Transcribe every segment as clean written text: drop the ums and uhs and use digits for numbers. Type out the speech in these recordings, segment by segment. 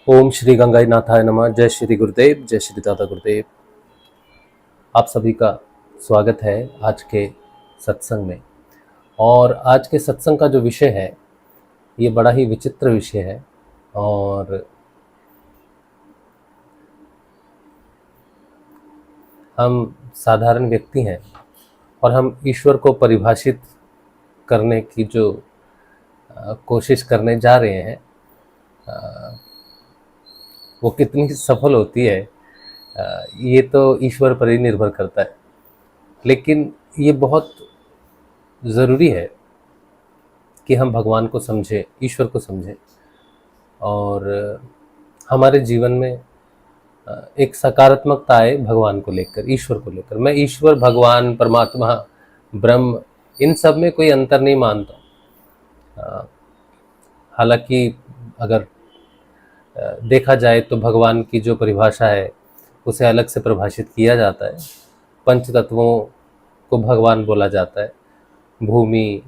ओम श्री गंगाई नाथाय नमः। जय श्री गुरुदेव, जय श्री दादा गुरुदेव। आप सभी का स्वागत है आज के सत्संग में। और आज के सत्संग का जो विषय है ये बड़ा ही विचित्र विषय है। और हम साधारण व्यक्ति हैं और हम ईश्वर को परिभाषित करने की जो कोशिश करने जा रहे हैं वो कितनी सफल होती है ये तो ईश्वर पर ही निर्भर करता है। लेकिन ये बहुत ज़रूरी है कि हम भगवान को समझें, ईश्वर को समझें और हमारे जीवन में एक सकारात्मकता आए भगवान को लेकर, ईश्वर को लेकर। मैं ईश्वर, भगवान, परमात्मा, ब्रह्म, इन सब में कोई अंतर नहीं मानता। हालांकि अगर देखा जाए तो भगवान की जो परिभाषा है उसे अलग से परिभाषित किया जाता है। पंच तत्वों को भगवान बोला जाता है। भूमि,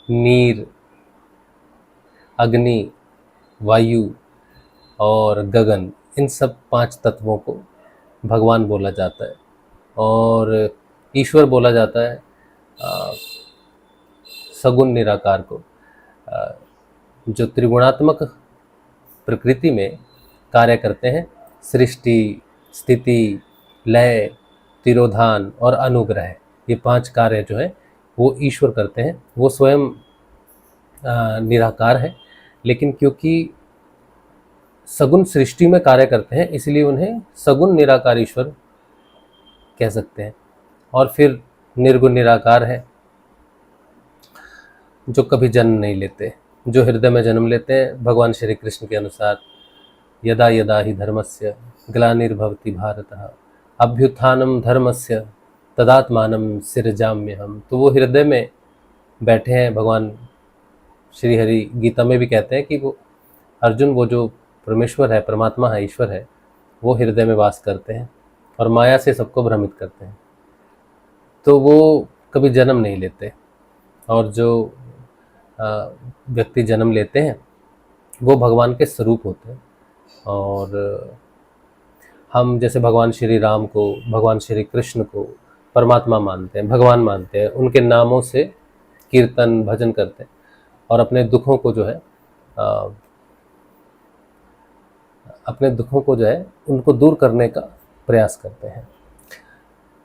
नीर, अग्नि, वायु और गगन, इन सब 5 तत्वों को भगवान बोला जाता है। और ईश्वर बोला जाता है सगुण निराकार को, जो त्रिगुणात्मक प्रकृति में कार्य करते हैं। सृष्टि, स्थिति, लय, तिरोधान और अनुग्रह, ये 5 कार्य जो है वो ईश्वर करते हैं। वो स्वयं निराकार है, लेकिन क्योंकि सगुण सृष्टि में कार्य करते हैं इसलिए उन्हें सगुण निराकार ईश्वर कह सकते हैं। और फिर निर्गुण निराकार है, जो कभी जन्म नहीं लेते, जो हृदय में जन्म लेते हैं। भगवान श्री कृष्ण के अनुसार यदा यदा ही धर्मस्य ग्लानिर्भवति भारतः अभ्युत्थानम धर्मस्य तदात्मानं सृजाम्यहम्। तो वो हृदय में बैठे हैं। भगवान श्री हरि गीता में भी कहते हैं कि वो अर्जुन, वो जो परमेश्वर है, परमात्मा है, ईश्वर है, वो हृदय में वास करते हैं और माया से सबको भ्रमित करते हैं। तो वो कभी जन्म नहीं लेते। और जो व्यक्ति जन्म लेते हैं वो भगवान के स्वरूप होते हैं। और हम जैसे भगवान श्री राम को, भगवान श्री कृष्ण को परमात्मा मानते हैं, भगवान मानते हैं, उनके नामों से कीर्तन भजन करते हैं और अपने दुखों को जो है उनको दूर करने का प्रयास करते हैं।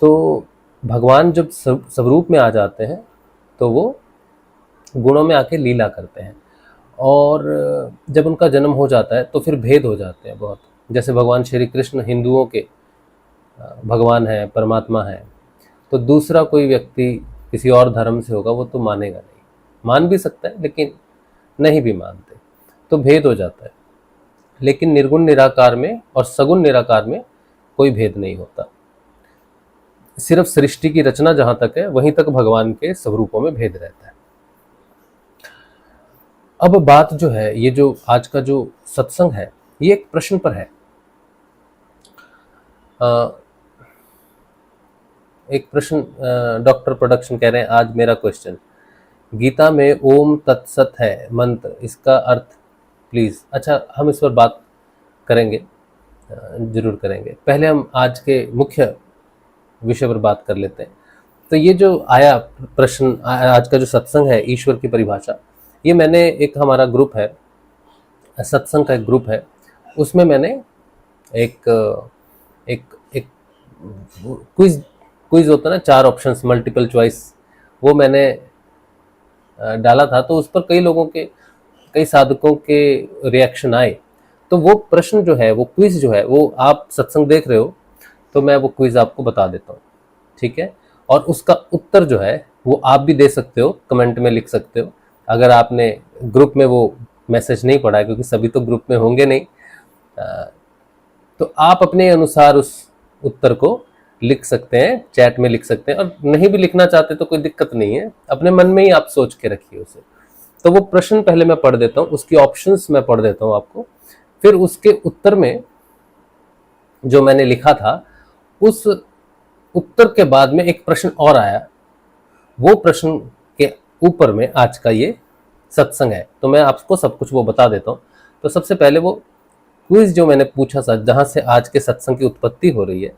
तो भगवान जब स्वरूप में आ जाते हैं तो वो गुणों में आके लीला करते हैं। और जब उनका जन्म हो जाता है तो फिर भेद हो जाते हैं बहुत। जैसे भगवान श्री कृष्ण हिंदुओं के भगवान है, परमात्मा है, तो दूसरा कोई व्यक्ति किसी और धर्म से होगा वो तो मानेगा नहीं। मान भी सकता है लेकिन नहीं भी मानते, तो भेद हो जाता है। लेकिन निर्गुण निराकार में और सगुण निराकार में कोई भेद नहीं होता। सिर्फ सृष्टि की रचना जहां तक है वहीं तक भगवान के स्वरूपों में भेद रहता है। अब बात जो है, ये जो आज का जो सत्संग है ये एक प्रश्न पर है। एक प्रश्न, डॉक्टर प्रोडक्शन कह रहे हैं आज मेरा क्वेश्चन, गीता में ओम तत्सत है मंत्र, इसका अर्थ प्लीज। अच्छा, हम इस पर बात करेंगे, जरूर करेंगे। पहले हम आज के मुख्य विषय पर बात कर लेते हैं। तो ये जो आया प्रश्न, आज का जो सत्संग है ईश्वर की परिभाषा, ये मैंने एक, हमारा ग्रुप है, सत्संग का एक ग्रुप है, उसमें मैंने एक एक एक क्विज होता है ना, 4 ऑप्शंस, मल्टीपल चॉइस, वो मैंने डाला था। तो उस पर कई लोगों के, कई साधकों के रिएक्शन आए। तो वो प्रश्न जो है, वो क्विज जो है, वो आप सत्संग देख रहे हो तो मैं वो क्विज आपको बता देता हूँ, ठीक है। और उसका उत्तर जो है वो आप भी दे सकते हो, कमेंट में लिख सकते हो। अगर आपने ग्रुप में वो मैसेज नहीं पढ़ा है, क्योंकि सभी तो ग्रुप में होंगे नहीं, तो आप अपने अनुसार उस उत्तर को लिख सकते हैं, चैट में लिख सकते हैं। और नहीं भी लिखना चाहते तो कोई दिक्कत नहीं है, अपने मन में ही आप सोच के रखिए उसे। तो वो प्रश्न पहले मैं पढ़ देता हूँ, उसकी ऑप्शंस मैं पढ़ देता हूँ आपको, फिर उसके उत्तर में जो मैंने लिखा था उस उत्तर के बाद में एक प्रश्न और आया, वो प्रश्न के ऊपर में आज का ये सत्संग है। तो मैं आपको सब कुछ वो बता देता हूँ। तो सबसे पहले वो क्विज जो मैंने पूछा था, जहाँ से आज के सत्संग की उत्पत्ति हो रही है,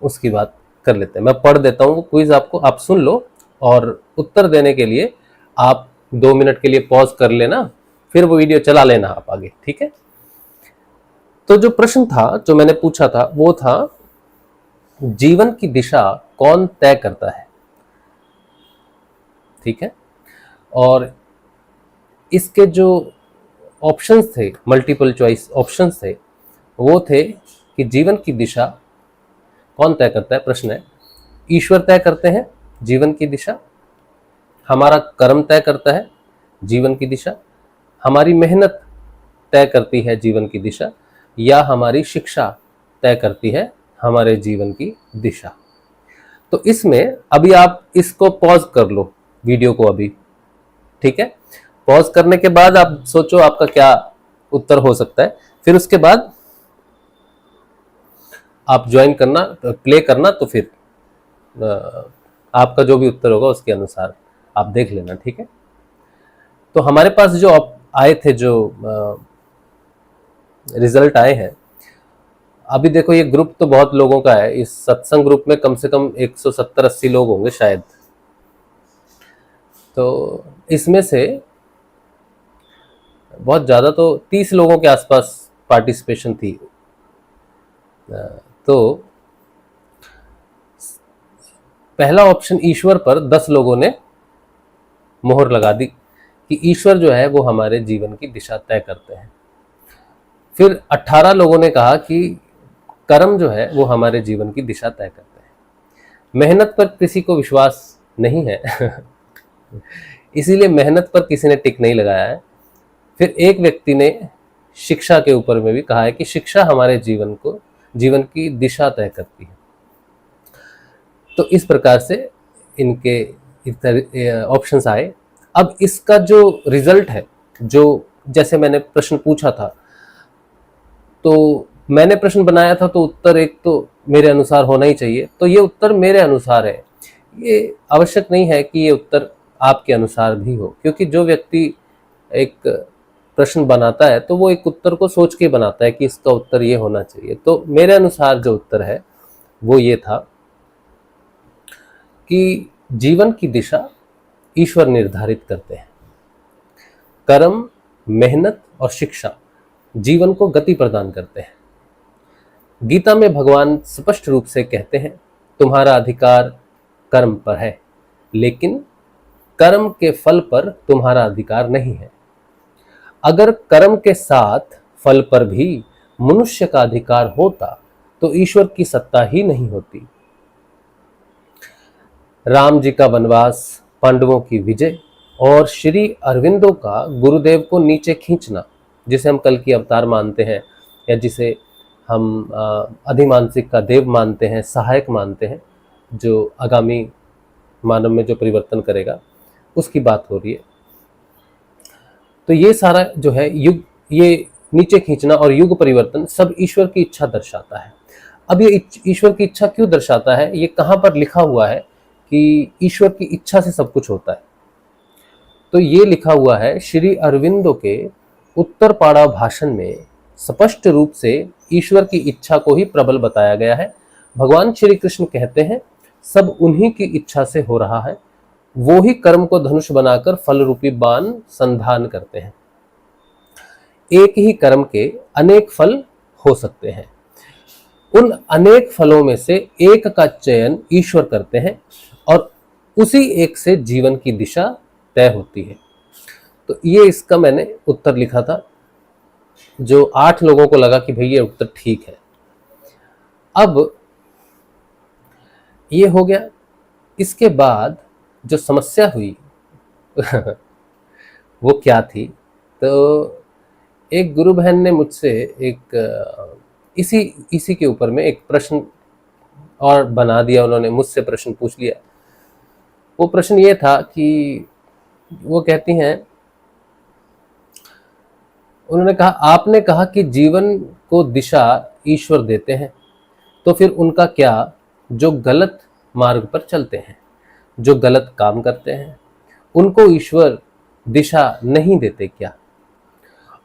उसकी बात कर लेते हैं। मैं पढ़ देता हूँ वो क्विज आपको, आप सुन लो और उत्तर देने के लिए आप 2 मिनट के लिए पॉज कर लेना, फिर वो वीडियो चला लेना आप आगे, ठीक है। तो जो प्रश्न था जो मैंने पूछा था वो था, जीवन की दिशा कौन तय करता है, ठीक है। और इसके जो ऑप्शंस थे, मल्टीपल चॉइस ऑप्शंस थे, वो थे कि जीवन की दिशा कौन तय करता है। प्रश्न है, ईश्वर तय करते हैं जीवन की दिशा, हमारा कर्म तय करता है जीवन की दिशा, हमारी मेहनत तय करती है जीवन की दिशा, या हमारी शिक्षा तय करती है हमारे जीवन की दिशा। तो इसमें अभी आप इसको पॉज कर लो वीडियो को अभी, ठीक है। पॉज करने के बाद आप सोचो आपका क्या उत्तर हो सकता है, फिर उसके बाद आप ज्वाइन करना, प्ले करना, तो फिर आपका जो भी उत्तर होगा उसके अनुसार आप देख लेना, ठीक है। तो हमारे पास जो आए थे, जो रिजल्ट आए हैं, अभी देखो ये ग्रुप तो बहुत लोगों का है, इस सत्संग ग्रुप में कम से कम 170-80 लोग होंगे शायद। तो इसमें से बहुत ज़्यादा तो 30 लोगों के आसपास पार्टिसिपेशन थी। तो पहला ऑप्शन ईश्वर पर 10 लोगों ने मोहर लगा दी कि ईश्वर जो है वो हमारे जीवन की दिशा तय करते हैं। फिर 18 लोगों ने कहा कि कर्म जो है वो हमारे जीवन की दिशा तय करते हैं। मेहनत पर किसी को विश्वास नहीं है इसीलिए मेहनत पर किसी ने टिक नहीं लगाया है। फिर एक व्यक्ति ने शिक्षा के ऊपर में भी कहा है कि शिक्षा हमारे जीवन की दिशा तय करती है। तो इस प्रकार से इनके ऑप्शंस आए। अब इसका जो रिजल्ट है, जो जैसे मैंने प्रश्न पूछा था, तो मैंने प्रश्न बनाया था, तो उत्तर एक तो मेरे अनुसार होना ही चाहिए। तो ये उत्तर मेरे अनुसार है, ये आवश्यक नहीं है कि ये उत्तर आपके अनुसार भी हो, क्योंकि जो व्यक्ति एक प्रश्न बनाता है तो वो एक उत्तर को सोच के बनाता है कि इसका उत्तर ये होना चाहिए। तो मेरे अनुसार जो उत्तर है वो ये था कि जीवन की दिशा ईश्वर निर्धारित करते हैं। कर्म, मेहनत और शिक्षा जीवन को गति प्रदान करते हैं। गीता में भगवान स्पष्ट रूप से कहते हैं, तुम्हारा अधिकार कर्म पर है, लेकिन कर्म के फल पर तुम्हारा अधिकार नहीं है। अगर कर्म के साथ फल पर भी मनुष्य का अधिकार होता तो ईश्वर की सत्ता ही नहीं होती। राम जी का वनवास, पांडवों की विजय और श्री अरविंदो का गुरुदेव को नीचे खींचना, जिसे हम कल की अवतार मानते हैं या जिसे हम अधिमानसिक का देव मानते हैं, सहायक मानते हैं, जो आगामी मानव में जो परिवर्तन करेगा, उसकी बात हो रही है। तो ये सारा जो है युग, ये नीचे खींचना और युग परिवर्तन सब ईश्वर की इच्छा दर्शाता है। अब ये ईश्वर की इच्छा क्यों दर्शाता है, ये कहाँ पर लिखा हुआ है कि ईश्वर की इच्छा से सब कुछ होता है? तो ये लिखा हुआ है श्री अरविंदो के उत्तर पाड़ा भाषण में, स्पष्ट रूप से ईश्वर की इच्छा को ही प्रबल बताया गया है। भगवान श्री कृष्ण कहते हैं, सब उन्हीं की इच्छा से हो रहा है, वो ही कर्म को धनुष बनाकर फल रूपी बाण संधान करते हैं। एक ही कर्म के अनेक फल हो सकते हैं, उन अनेक फलों में से एक का चयन ईश्वर करते हैं और उसी एक से जीवन की दिशा तय होती है। तो ये इसका मैंने उत्तर लिखा था, जो 8 लोगों को लगा कि भाई ये उत्तर ठीक है। अब ये हो गया। इसके बाद जो समस्या हुई वो क्या थी? तो एक गुरु बहन ने मुझसे एक इसी के ऊपर में एक प्रश्न और बना दिया, उन्होंने मुझसे प्रश्न पूछ लिया। वो प्रश्न ये था कि वो कहती हैं, उन्होंने कहा, आपने कहा कि जीवन को दिशा ईश्वर देते हैं, तो फिर उनका क्या जो गलत मार्ग पर चलते हैं, जो गलत काम करते हैं, उनको ईश्वर दिशा नहीं देते क्या?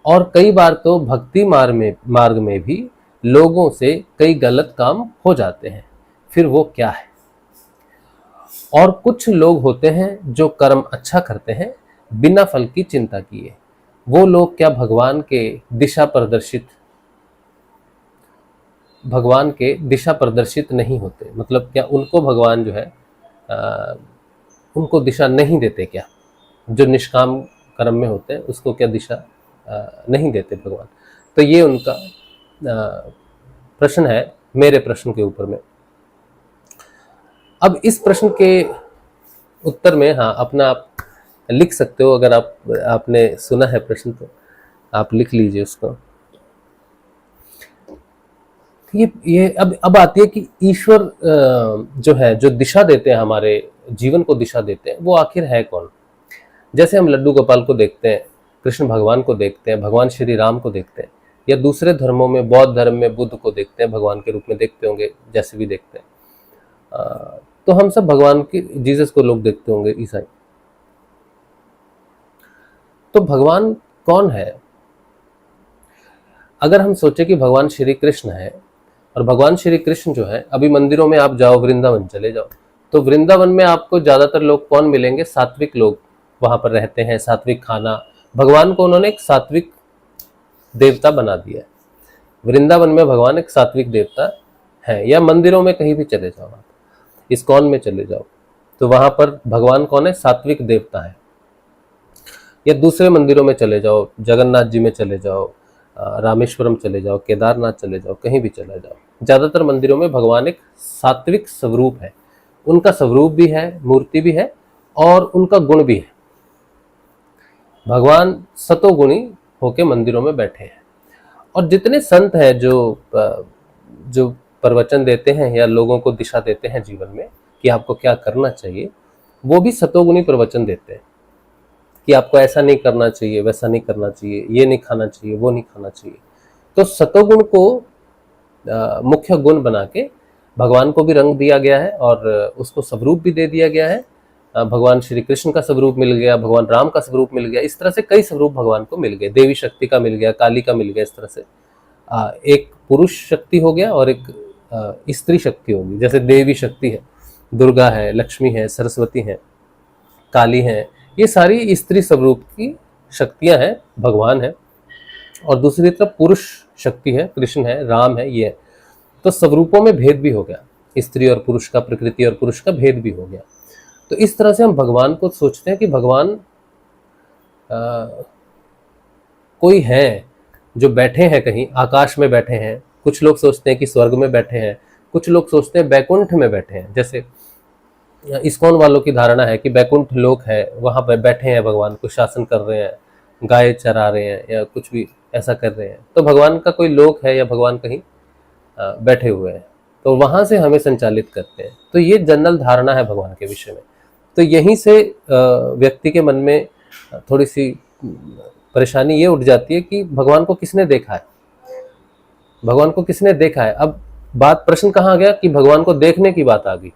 और कई बार तो भक्ति मार्ग में भी लोगों से कई गलत काम हो जाते हैं। फिर वो क्या है? और कुछ लोग होते हैं जो कर्म अच्छा करते हैं बिना फल की चिंता किए। वो लोग क्या भगवान के दिशा प्रदर्शित नहीं होते? मतलब क्या उनको भगवान जो है आ, उनको दिशा नहीं देते क्या? जो निष्काम कर्म में होते हैं उसको क्या दिशा नहीं देते भगवान? तो ये उनका प्रश्न है मेरे प्रश्न के ऊपर में। अब इस प्रश्न के उत्तर में हाँ अपना आप लिख सकते हो। अगर आपने सुना है प्रश्न तो आप लिख लीजिए उसको। ये अब आती है कि ईश्वर जो है, जो दिशा देते हैं, हमारे जीवन को दिशा देते हैं, वो आखिर है कौन? जैसे हम लड्डू गोपाल को देखते हैं, कृष्ण भगवान को देखते हैं, भगवान श्री राम को देखते हैं, या दूसरे धर्मों में बौद्ध धर्म में बुद्ध को देखते हैं, भगवान के रूप में देखते होंगे, जैसे भी देखते हैं। तो हम सब भगवान की जीसस को लोग देखते होंगे, ईसाई। तो भगवान कौन है? अगर हम सोचे कि भगवान श्री कृष्ण है, और भगवान श्री कृष्ण जो है, अभी मंदिरों में आप जाओ, वृंदावन चले जाओ, तो वृंदावन में आपको ज्यादातर लोग कौन मिलेंगे? सात्विक लोग वहां पर रहते हैं, सात्विक खाना। भगवान को उन्होंने एक सात्विक देवता बना दिया है। वृंदावन में भगवान एक सात्विक देवता है। या मंदिरों में कहीं भी चले जाओ, आप इस्कॉन में चले जाओ, तो वहां पर भगवान कौन है? सात्विक देवता है। या दूसरे मंदिरों में चले जाओ, जगन्नाथ जी में चले जाओ, रामेश्वरम चले जाओ, केदारनाथ चले जाओ, कहीं भी चले जाओ, ज्यादातर मंदिरों में भगवान एक सात्विक स्वरूप है। उनका स्वरूप भी है, मूर्ति भी है, और उनका गुण भी है। भगवान सतोगुणी होके मंदिरों में बैठे हैं। और जितने संत हैं जो प्रवचन देते हैं या लोगों को दिशा देते हैं जीवन में कि आपको क्या करना चाहिए, वो भी सतोगुणी प्रवचन देते हैं कि आपको ऐसा नहीं करना चाहिए, वैसा नहीं करना चाहिए, ये नहीं खाना चाहिए, वो नहीं खाना चाहिए। तो सतोगुण को मुख्य गुण बना के भगवान को भी रंग दिया गया है, और उसको स्वरूप भी दे दिया गया है। भगवान श्री कृष्ण का स्वरूप मिल गया, भगवान राम का स्वरूप मिल गया, इस तरह से कई स्वरूप भगवान को मिल गए। देवी शक्ति का मिल गया, काली का मिल गया। इस तरह से एक पुरुष शक्ति हो गया और एक स्त्री शक्ति होगी। जैसे देवी शक्ति है, दुर्गा है, लक्ष्मी है, सरस्वती है, काली है, ये सारी स्त्री स्वरूप की शक्तियां हैं, भगवान है। और दूसरी तरफ पुरुष शक्ति है, कृष्ण है, राम है, ये है। तो स्वरूपों में भेद भी हो गया, स्त्री और पुरुष का, प्रकृति और पुरुष का भेद भी हो गया। तो इस तरह से हम भगवान को सोचते हैं कि भगवान कोई है जो बैठे हैं, कहीं आकाश में बैठे हैं। कुछ लोग सोचते हैं कि स्वर्ग में बैठे हैं, कुछ लोग सोचते हैं बैकुंठ में बैठे हैं। जैसे इस्कॉन वालों की धारणा है कि बैकुंठ लोक है, वहां पर बैठे हैं भगवान, कुछ शासन कर रहे हैं, गाय चरा रहे हैं या कुछ भी ऐसा कर रहे हैं। तो भगवान का कोई लोक है या भगवान कहीं बैठे हुए हैं, तो वहां से हमें संचालित करते हैं। तो ये जनरल धारणा है भगवान के विषय में। तो यहीं से व्यक्ति के मन में थोड़ी सी परेशानी ये उठ जाती है कि भगवान को किसने देखा है, भगवान को किसने देखा है। अब प्रश्न कहाँ गया कि भगवान को देखने की बात आ गई।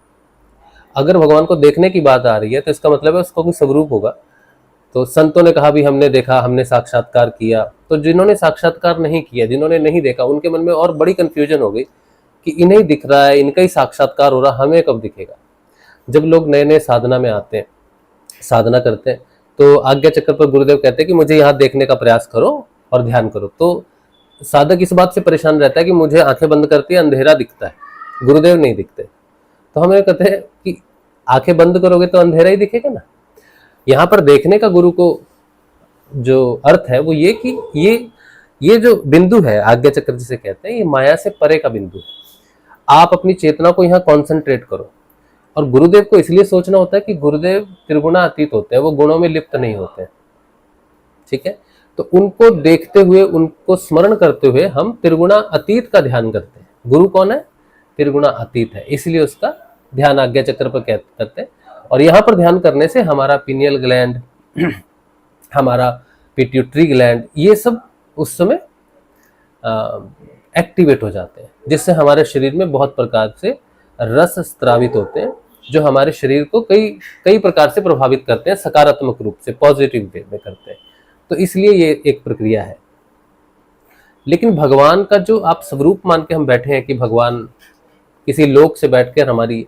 अगर भगवान को देखने की बात आ रही है तो इसका मतलब है उसका कोई स्वरूप होगा। तो संतों ने कहा भी हमने देखा, हमने साक्षात्कार किया। तो जिन्होंने साक्षात्कार नहीं किया, जिन्होंने नहीं देखा, उनके मन में और बड़ी कंफ्यूजन हो गई कि इन्हें ही दिख रहा है, इनका ही साक्षात्कार हो रहा, हमें कब दिखेगा। जब लोग नए नए साधना में आते हैं, साधना करते हैं, तो आज्ञा चक्र पर गुरुदेव कहते हैं कि मुझे यहाँ देखने का प्रयास करो और ध्यान करो। तो साधक इस बात से परेशान रहता है कि मुझे आंखें बंद करती है, अंधेरा दिखता है, गुरुदेव नहीं दिखते। तो हमें कहते हैं कि आंखें बंद करोगे तो अंधेरा ही दिखेगा ना। यहाँ पर देखने का गुरु को जो अर्थ है वो ये कि ये जो बिंदु है, आज्ञा चक्र जिसे कहते हैं, ये माया से परे का बिंदु है। आप अपनी चेतना को यहाँ कॉन्सेंट्रेट करो। और गुरुदेव को इसलिए सोचना होता है कि गुरुदेव त्रिगुणा अतीत होते हैं, वो गुणों में लिप्त नहीं होते हैं। ठीक है, तो उनको देखते हुए, उनको स्मरण करते हुए हम त्रिगुणा अतीत का ध्यान करते हैं। गुरु कौन है? त्रिगुणा अतीत है, इसलिए उसका ध्यान आज्ञा चक्र पर करते हैं। और यहाँ पर ध्यान करने से हमारा पिनियल ग्लैंड, हमारा पिट्यूटरी ग्लैंड, ये सब उस समय एक्टिवेट हो जाते हैं, जिससे हमारे शरीर में बहुत प्रकार से रस स्त्रावित होते हैं, जो हमारे शरीर को कई प्रकार से प्रभावित करते हैं, सकारात्मक रूप से, पॉजिटिव वे में करते हैं। तो इसलिए ये एक प्रक्रिया है। लेकिन भगवान का जो आप स्वरूप मान के हम बैठे हैं कि भगवान किसी लोक से बैठकर हमारी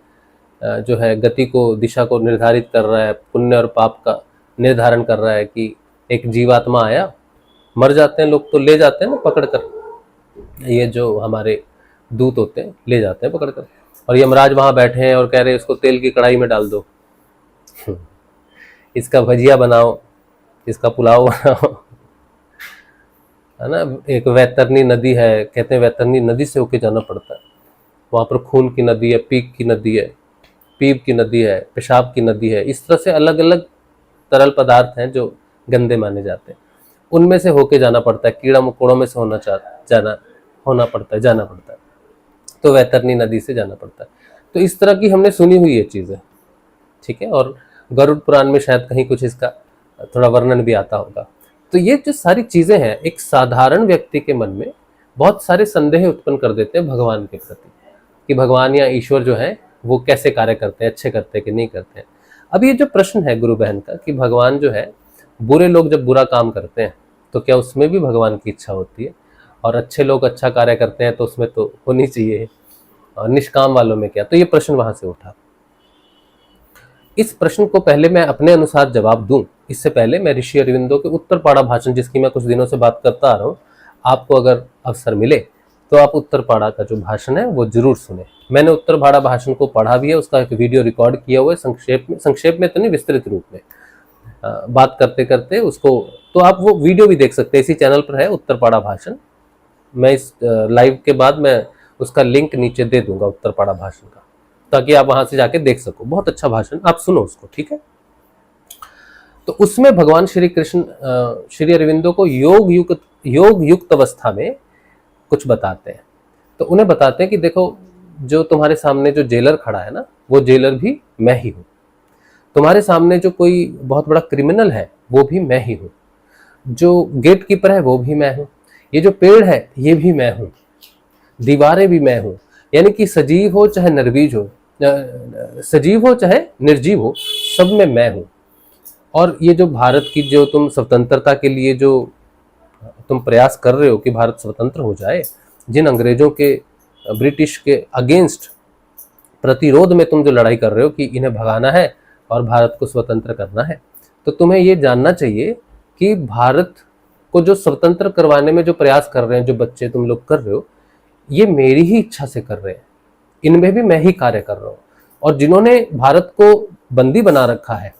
जो है गति को, दिशा को निर्धारित कर रहा है, पुण्य और पाप का निर्धारण कर रहा है कि एक जीवात्मा आया, मर जाते हैं लोग तो ले जाते हैं ना पकड़ कर, ये जो हमारे दूत होते हैं ले जाते हैं पकड़ कर, और यमराज वहां बैठे हैं और कह रहे हैं इसको तेल की कढ़ाई में डाल दो, इसका भजिया बनाओ, इसका पुलाव बनाओ, है ना। एक वैतरनी नदी है, कहते हैं वैतरनी नदी से होके जाना पड़ता है, वहां पर खून की नदी है, पीक की नदी है, पीप की नदी है, पेशाब की नदी है, इस तरह से अलग अलग तरल पदार्थ हैं जो गंदे माने जाते हैं, उनमें से होके जाना पड़ता है, कीड़ा मकोड़ों में से जाना पड़ता है, तो वैतरनी नदी से जाना पड़ता है। तो इस तरह की हमने सुनी हुई ये चीज़ें, ठीक है, और गरुड़ पुराण में शायद कहीं कुछ इसका थोड़ा वर्णन भी आता होगा। तो ये जो सारी चीज़ें हैं एक साधारण व्यक्ति के मन में बहुत सारे संदेह उत्पन्न कर देते हैं भगवान के प्रति, कि भगवान या ईश्वर जो है वो कैसे कार्य करते हैं, अच्छे करते हैं कि नहीं करते हैं। अब ये जो प्रश्न है गुरु बहन का कि भगवान जो है, बुरे लोग जब बुरा काम करते हैं तो क्या उसमें भी भगवान की इच्छा होती है, और अच्छे लोग अच्छा कार्य करते हैं तो उसमें तो होनी चाहिए, और निष्काम वालों में क्या। तो ये प्रश्न वहां से उठा। इस प्रश्न को पहले मैं अपने अनुसार जवाब दूं, इससे पहले मैं ऋषि अरविंदो के उत्तरपाड़ा भाषण, जिसकी मैं कुछ दिनों से बात करता आ रहा हूँ, आपको अगर अवसर मिले तो आप उत्तरपाड़ा का जो भाषण है वो जरूर सुने। मैंने उत्तरपाड़ा भाषण को पढ़ा भी है, उसका एक वीडियो रिकॉर्ड किया हुआ है, संक्षेप में तो नहीं, विस्तृत रूप में बात करते करते उसको, तो आप वो वीडियो भी देख सकते हैं, इसी चैनल पर है उत्तरपाड़ा भाषण। मैं इस लाइव के बाद मैं उसका लिंक नीचे दे दूंगा उत्तरपाड़ा भाषण का, ताकि आप वहां से जाके देख सको। बहुत अच्छा भाषण, आप सुनो उसको, ठीक है। तो उसमें भगवान श्री कृष्ण श्री अरविंदो को योग युक्त अवस्था में कुछ बताते हैं। तो उन्हें बताते हैं कि देखो, जो तुम्हारे सामने जो जेलर खड़ा है ना, वो जेलर भी मैं ही हूं। तुम्हारे सामने जो कोई बहुत बड़ा क्रिमिनल है वो भी मैं ही हूं। जो गेट कीपर है वो भी मैं हूं। ये जो पेड़ है ये भी मैं हूं। दीवारें भी मैं हूं। यानी कि सजीव हो चाहे निर्जीव हो, सजीव हो चाहे निर्जीव हो, सब में मैं हूं। और ये जो भारत की जो तुम स्वतंत्रता के लिए जो तुम प्रयास कर रहे हो कि भारत स्वतंत्र हो जाए, जिन अंग्रेजों के, ब्रिटिश के अगेंस्ट प्रतिरोध में तुम जो लड़ाई कर रहे हो कि इन्हें भगाना है और भारत को स्वतंत्र करना है, तो तुम्हें ये जानना चाहिए कि भारत को जो स्वतंत्र करवाने में जो प्रयास कर रहे हैं, जो बच्चे तुम लोग कर रहे हो, ये मेरी ही इच्छा से कर रहे हैं, इनमें भी मैं ही कार्य कर रहा हूँ। और जिन्होंने भारत को बंदी बना रखा है,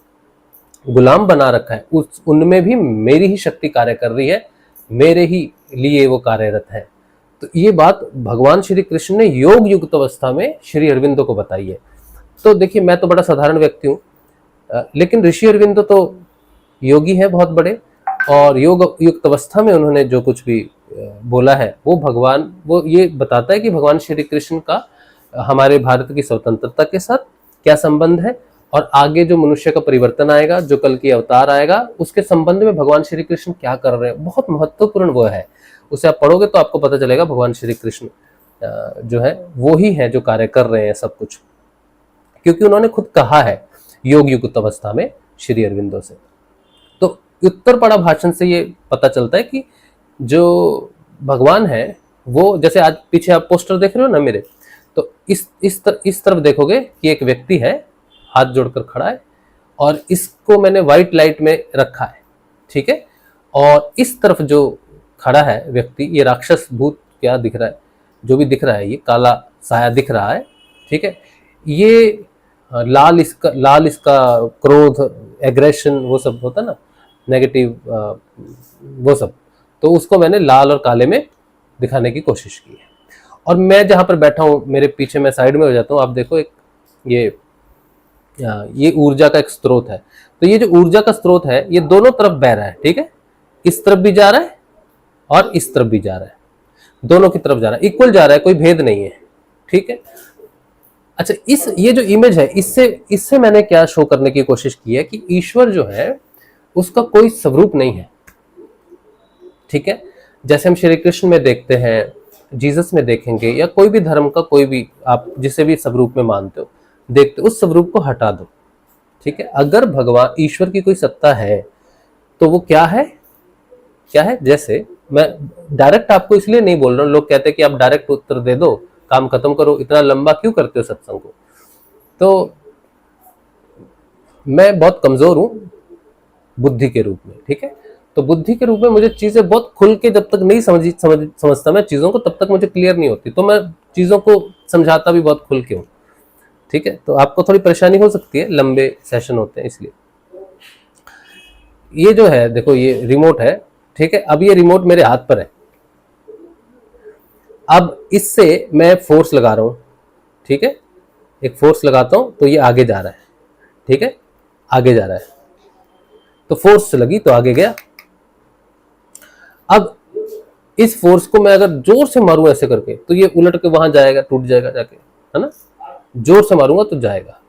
गुलाम बना रखा है, उनमें भी मेरी ही शक्ति कार्य कर रही है, मेरे ही लिए वो कार्यरत है। तो ये बात भगवान श्री कृष्ण ने योग युक्त अवस्था में श्री अरविंदो को बताई है। तो देखिए, मैं तो बड़ा साधारण व्यक्ति हूँ, लेकिन ऋषि अरविंदो तो योगी है बहुत बड़े, और योग युक्त अवस्था में उन्होंने जो कुछ भी बोला है वो ये बताता है कि भगवान श्री कृष्ण का हमारे भारत की स्वतंत्रता के साथ क्या संबंध है, और आगे जो मनुष्य का परिवर्तन आएगा, जो कल की अवतार आएगा, उसके संबंध में भगवान श्री कृष्ण क्या कर रहे हैं। बहुत महत्वपूर्ण वो है, उसे आप पढ़ोगे तो आपको पता चलेगा भगवान श्री कृष्ण जो है वो ही है जो कार्य कर रहे हैं सब कुछ, क्योंकि उन्होंने खुद कहा है योग युक्त अवस्था में श्री अरविंदो से। तो उत्तरपाड़ा भाषण से ये पता चलता है कि जो भगवान है वो, जैसे आज पीछे आप पोस्टर देख रहे हो ना मेरे, तो इस तरफ देखोगे कि एक व्यक्ति है, हाथ जोड़कर खड़ा है, और इसको मैंने व्हाइट लाइट में रखा है, ठीक है। और इस तरफ जो खड़ा है व्यक्ति, ये राक्षस भूत क्या दिख रहा है, जो भी दिख रहा है, ये काला साया दिख रहा है, ठीक है। ये लाल इसका क्रोध, एग्रेशन, वो सब होता है ना, नेगेटिव, वो सब, तो उसको मैंने लाल और काले में दिखाने की कोशिश की है। और मैं जहां पर बैठा हूं, मेरे पीछे मैं साइड में हो जाता हूं, आप देखो एक ये ऊर्जा का एक स्रोत है। तो ये जो ऊर्जा का स्रोत है ये दोनों तरफ बह रहा है, ठीक है। इस तरफ भी जा रहा है और इस तरफ भी जा रहा है, दोनों की तरफ जा रहा है, इक्वल जा रहा है, कोई भेद नहीं है, ठीक है। अच्छा, ये जो इमेज है, इससे मैंने क्या शो करने की कोशिश की है कि ईश्वर जो है उसका कोई स्वरूप नहीं है, ठीक है। जैसे हम श्री कृष्ण में देखते हैं, जीसस में देखेंगे, या कोई भी धर्म का कोई भी आप जिसे भी स्वरूप में मानते हो, देखते, उस स्वरूप को हटा दो, ठीक है। अगर भगवान ईश्वर की कोई सत्ता है तो वो क्या है, जैसे मैं डायरेक्ट आपको इसलिए नहीं बोल रहा हूँ, लोग कहते हैं कि आप डायरेक्ट उत्तर दे दो, काम खत्म करो, इतना लंबा क्यों करते हो सत्संग को। तो मैं बहुत कमजोर हूं बुद्धि के रूप में, ठीक है। तो बुद्धि के रूप में मुझे चीजें बहुत खुल के जब तक नहीं समझता मैं चीजों को, तब तक मुझे क्लियर नहीं होती। तो मैं चीजों को समझाता भी बहुत खुल के हूँ, ठीक है। तो आपको थोड़ी परेशानी हो सकती है, लंबे सेशन होते हैं इसलिए। ये जो है देखो, ये रिमोट है, ठीक है। अब ये रिमोट मेरे हाथ पर है, अब इससे मैं फोर्स लगा रहा हूं, ठीक है। एक फोर्स लगाता हूं तो ये आगे जा रहा है, ठीक है, आगे जा रहा है। तो फोर्स लगी तो आगे गया। अब इस फोर्स को मैं अगर जोर से मारूं ऐसे करके तो ये उलट के वहां जाएगा, टूट जाएगा जाके, है ना। जोर से मारूंगा तो जाएगा।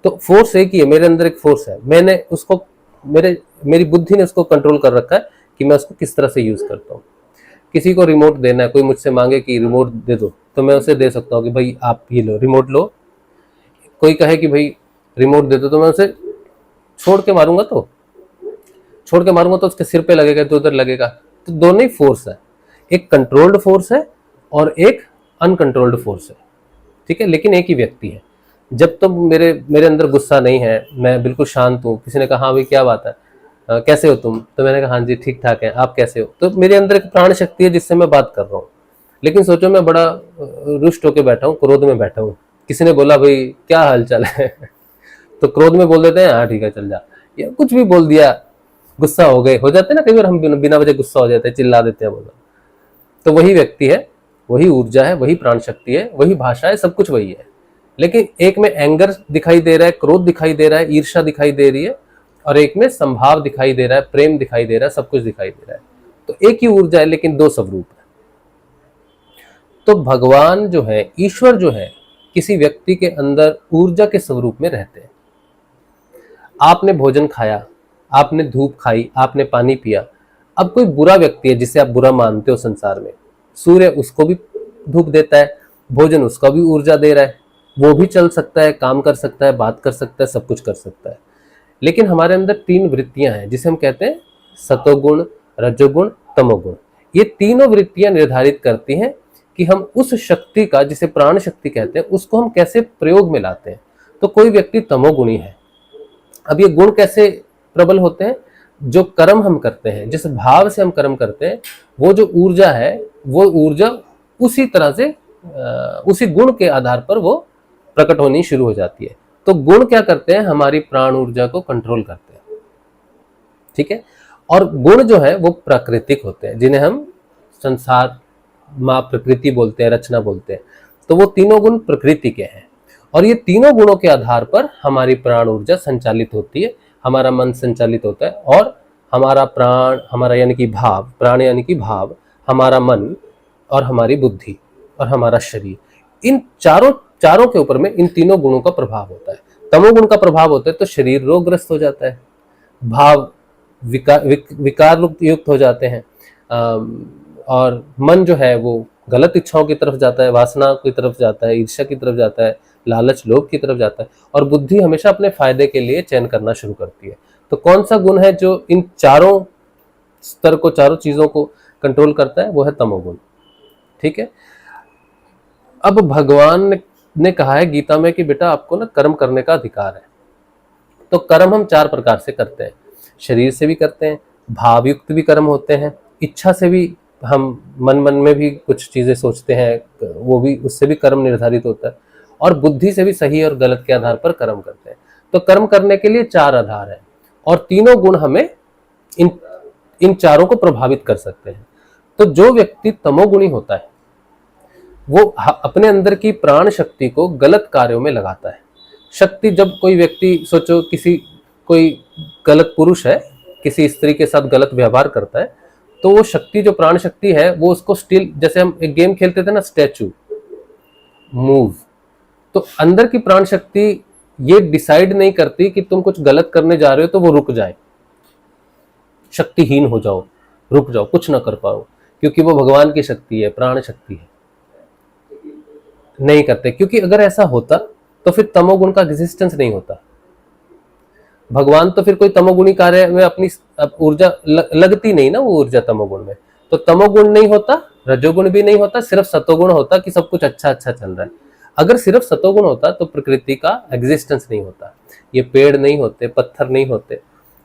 तो फोर्स एक ही है, मेरे अंदर एक फोर्स है, मैंने उसको मेरी बुद्धि ने उसको कंट्रोल कर रखा है कि मैं उसको किस तरह से यूज करता हूँ। किसी को रिमोट देना है, कोई मुझसे मांगे कि रिमोट दे दो, तो मैं उसे दे सकता हूँ कि भाई आप ये लो, रिमोट लो। कोई कहे कि भाई रिमोट दे दो, तो मैं उसे छोड़ के मारूंगा तो उसके सिर पे लगेगा, तो उधर लगेगा। तो दोनों ही फोर्स है, एक कंट्रोल्ड फोर्स है और एक अनकंट्रोल्ड फोर्स है, ठीक है, लेकिन एक ही व्यक्ति है। जब तक मेरे अंदर गुस्सा नहीं है, मैं बिल्कुल शांत हूँ, किसी ने कहा हाँ भाई क्या बात है, कैसे हो तुम, तो मैंने कहा हाँ जी ठीक ठाक है, आप कैसे हो, तो मेरे अंदर एक प्राण शक्ति है जिससे मैं बात कर रहा हूँ। लेकिन सोचो मैं बड़ा रुष्ट होकर बैठा हूँ, क्रोध में बैठा हूँ, किसी ने बोला भाई क्या हाल चाल है तो क्रोध में बोल देते हैं हाँ ठीक है चल जा, या कुछ भी बोल दिया, गुस्सा हो गए, हो जाते हैं ना कई बार, हम बिना वजह गुस्सा हो जाते हैं, चिल्ला देते हैं बोला। तो वही व्यक्ति है, वही ऊर्जा है, वही प्राण शक्ति है, वही भाषा है, सब कुछ वही है। लेकिन एक में एंगर दिखाई दे रहा है, क्रोध दिखाई दे रहा है, ईर्ष्या दिखाई दे रही है, और एक में संभाव दिखाई दे रहा है, प्रेम दिखाई दे रहा है, सब कुछ दिखाई दे रहा है। तो एक ही ऊर्जा है लेकिन दो स्वरूप है। तो भगवान जो है, ईश्वर जो है, किसी व्यक्ति के अंदर ऊर्जा के स्वरूप में रहते हैं। आपने भोजन खाया, आपने धूप खाई, आपने पानी पिया। अब कोई बुरा व्यक्ति है जिसे आप बुरा मानते हो संसार में, सूर्य उसको भी धूप देता है, भोजन उसका भी ऊर्जा दे रहा है, वो भी चल सकता है, काम कर सकता है, बात कर सकता है, सब कुछ कर सकता है। लेकिन हमारे अंदर तीन वृत्तियां हैं जिसे हम कहते हैं सतोगुण, रजोगुण, तमोगुण। ये तीनों वृत्तियां निर्धारित करती हैं कि हम उस शक्ति का, जिसे प्राण शक्ति कहते हैं, उसको हम कैसे प्रयोग में लाते हैं। तो कोई व्यक्ति तमोगुणी है। अब ये गुण कैसे प्रबल होते हैं? जो कर्म हम करते हैं, जिस भाव से हम कर्म करते हैं, वो जो ऊर्जा है, वो ऊर्जा उसी तरह से उसी गुण के आधार पर वो प्रकट होनी शुरू हो जाती है। तो गुण क्या करते हैं? हमारी प्राण ऊर्जा को कंट्रोल करते हैं, ठीक है। और गुण जो है वो प्राकृतिक होते हैं, जिन्हें हम संसार माँ प्रकृति बोलते हैं, रचना बोलते हैं। तो वो तीनों गुण प्रकृति के हैं, और ये तीनों गुणों के आधार पर हमारी प्राण ऊर्जा संचालित होती है, हमारा मन संचालित होता है, और हमारा प्राण, हमारा यानी कि भाव, प्राण यानी कि भाव, हमारा मन और हमारी बुद्धि और हमारा शरीर, इन चारों के ऊपर में इन तीनों गुणों का प्रभाव होता है। तमोगुण का प्रभाव होता है तो शरीर रोगग्रस्त हो जाता है, भाव विकार युक्त हो जाते हैं, और मन जो है वो गलत इच्छाओं की तरफ जाता है, वासना की तरफ जाता है, ईर्ष्या की तरफ जाता है, लालच लोभ की तरफ जाता है, और बुद्धि हमेशा अपने फायदे के लिए चयन करना शुरू करती है। तो कौन सा गुण है जो इन चारों स्तर को, चारों चीजों को कंट्रोल करता है? वो है तमोगुण, ठीक है। अब भगवान ने कहा है गीता में कि बेटा आपको ना कर्म करने का अधिकार है। तो कर्म हम चार प्रकार से करते हैं, शरीर से भी करते हैं, भावयुक्त भी कर्म होते हैं, इच्छा से भी, हम मन में भी कुछ चीजें सोचते हैं, वो भी, उससे भी कर्म निर्धारित होता है, और बुद्धि से भी सही और गलत के आधार पर कर्म करते हैं। तो कर्म करने के लिए चार आधार है, और तीनों गुण हमें इन चारों को प्रभावित कर सकते हैं। तो जो व्यक्ति तमोगुणी होता है वो अपने अंदर की प्राण शक्ति को गलत कार्यों में लगाता है। शक्ति, जब कोई व्यक्ति, सोचो कोई गलत पुरुष है, किसी स्त्री के साथ गलत व्यवहार करता है, तो वो शक्ति, जो प्राण शक्ति है, वो उसको स्टिल, जैसे हम एक गेम खेलते थे ना, स्टैचू मूव, तो अंदर की प्राण शक्ति ये डिसाइड नहीं करती कि तुम कुछ गलत करने जा रहे हो तो वो रुक जाए, शक्तिहीन हो जाओ, रुक जाओ, कुछ ना कर पाओ, क्योंकि वो भगवान की शक्ति है, प्राण शक्ति है, नहीं करते। क्योंकि अगर ऐसा होता तो फिर तमोगुण का एग्जिस्टेंस नहीं होता। भगवान तो फिर कोई तमोगुणी कार्य में अपनी ऊर्जा लगती नहीं ना, वो ऊर्जा तमोगुण में। तो तमोगुण नहीं होता, रजोगुण भी नहीं होता, सिर्फ सतोगुण होता कि सब कुछ अच्छा अच्छा चल रहा है। अगर सिर्फ सतोगुण होता तो प्रकृति का एग्जिस्टेंस नहीं होता, ये पेड़ नहीं होते, पत्थर नहीं होते।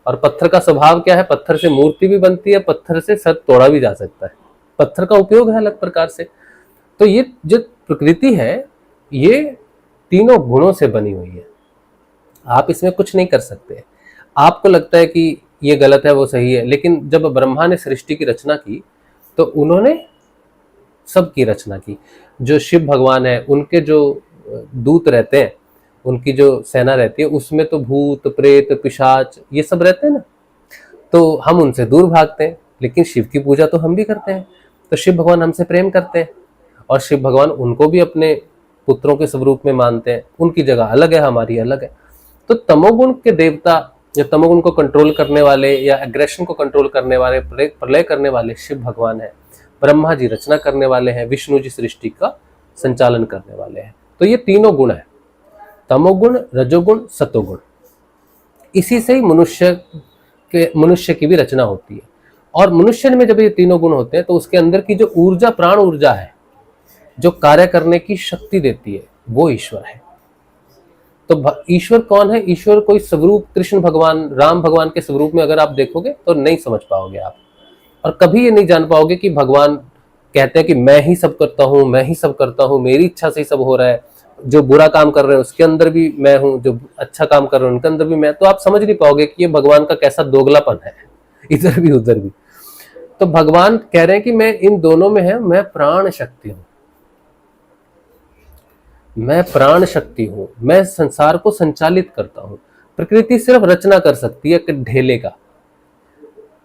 और पत्थर का स्वभाव क्या है, पत्थर से मूर्ति भी बनती है, पत्थर से सत तोड़ा भी जा सकता है, पत्थर का उपयोग है अलग प्रकार से। तो ये जो प्रकृति है ये तीनों गुणों से बनी हुई है, आप इसमें कुछ नहीं कर सकते। आपको लगता है कि ये गलत है वो सही है, लेकिन जब ब्रह्मा ने सृष्टि की रचना की तो उन्होंने सबकी रचना की। जो शिव भगवान है उनके जो दूत रहते हैं, उनकी जो सेना रहती है, उसमें तो भूत प्रेत पिशाच ये सब रहते हैं ना, तो हम उनसे दूर भागते हैं, लेकिन शिव की पूजा तो हम भी करते हैं। तो शिव भगवान हमसे प्रेम करते हैं और शिव भगवान उनको भी अपने पुत्रों के स्वरूप में मानते हैं, उनकी जगह अलग है, हमारी अलग है। तो तमोगुण के देवता या तमोगुण को कंट्रोल करने वाले या एग्रेशन को कंट्रोल करने वाले, प्रलय करने वाले शिव भगवान है। ब्रह्मा जी रचना करने वाले हैं, विष्णु जी सृष्टि का संचालन करने वाले हैं। तो ये तीनों गुण है, तमोगुण रजोगुण सतोगुण। इसी से ही मनुष्य की भी रचना होती है। और मनुष्य में जब ये तीनों गुण होते हैं तो उसके अंदर की जो ऊर्जा, प्राण ऊर्जा है, जो कार्य करने की शक्ति देती है, वो ईश्वर है। तो ईश्वर कौन है? ईश्वर कोई स्वरूप कृष्ण भगवान, राम भगवान के स्वरूप में अगर आप देखोगे तो नहीं समझ पाओगे आप, और कभी ये नहीं जान पाओगे कि भगवान कहते हैं कि मैं ही सब करता हूँ, मैं ही सब करता हूँ, मेरी इच्छा से ही सब हो रहा है। जो बुरा काम कर रहे हैं उसके अंदर भी मैं हूँ, जो अच्छा काम कर रहे हैं उनके अंदर भी मैं। तो आप समझ नहीं पाओगे कि ये भगवान का कैसा दोगलापन है, इधर भी उधर भी। तो भगवान कह रहे हैं कि मैं इन दोनों में है, मैं प्राण शक्ति हूं, मैं प्राण शक्ति हूं, मैं संसार को संचालित करता हूं। प्रकृति सिर्फ रचना कर सकती है ढेले का,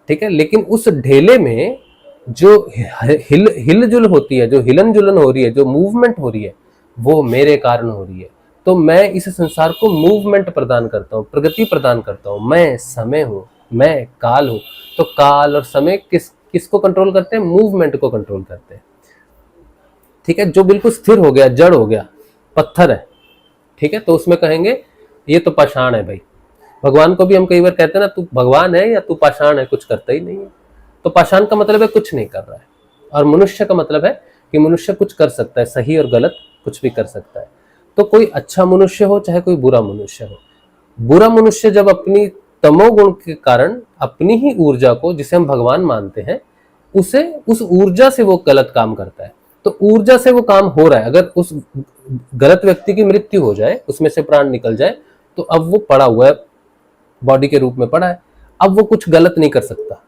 ठीक है, लेकिन उस ढेले में जो हिलजुल होती है, जो हिलन जुलन हो रही है, जो मूवमेंट हो रही है, वो मेरे कारण हो रही है। तो मैं इस संसार को मूवमेंट प्रदान करता हूँ, प्रगति प्रदान करता हूँ। मैं समय हूँ, मैं काल हूँ। तो काल और समय किसको कंट्रोल करते हैं? मूवमेंट को कंट्रोल करते हैं, ठीक है। जो बिल्कुल स्थिर हो गया, जड़ हो गया, पत्थर है, ठीक है, तो उसमें कहेंगे ये तो पाषाण है भाई। भगवान को भी हम कई बार कहते हैं ना, तू भगवान है या तू पाषाण है, कुछ करता ही नहीं है। तो पाषाण का मतलब है कुछ नहीं कर रहा है, और मनुष्य का मतलब है कि मनुष्य कुछ कर सकता है, सही और गलत कुछ भी कर सकता है। तो कोई अच्छा मनुष्य हो चाहे कोई बुरा मनुष्य हो, बुरा मनुष्य जब अपनी तमोगुण के कारण अपनी ही ऊर्जा को, जिसे हम भगवान मानते हैं, उसे उस ऊर्जा से वो गलत काम करता है। तो ऊर्जा से वो काम हो रहा है, अगर उस गलत व्यक्ति की मृत्यु हो जाए, उसमें से प्राण निकल जाए, तो अब वो पड़ा हुआ है, बॉडी के रूप में पड़ा है, अब वो कुछ गलत नहीं कर सकता।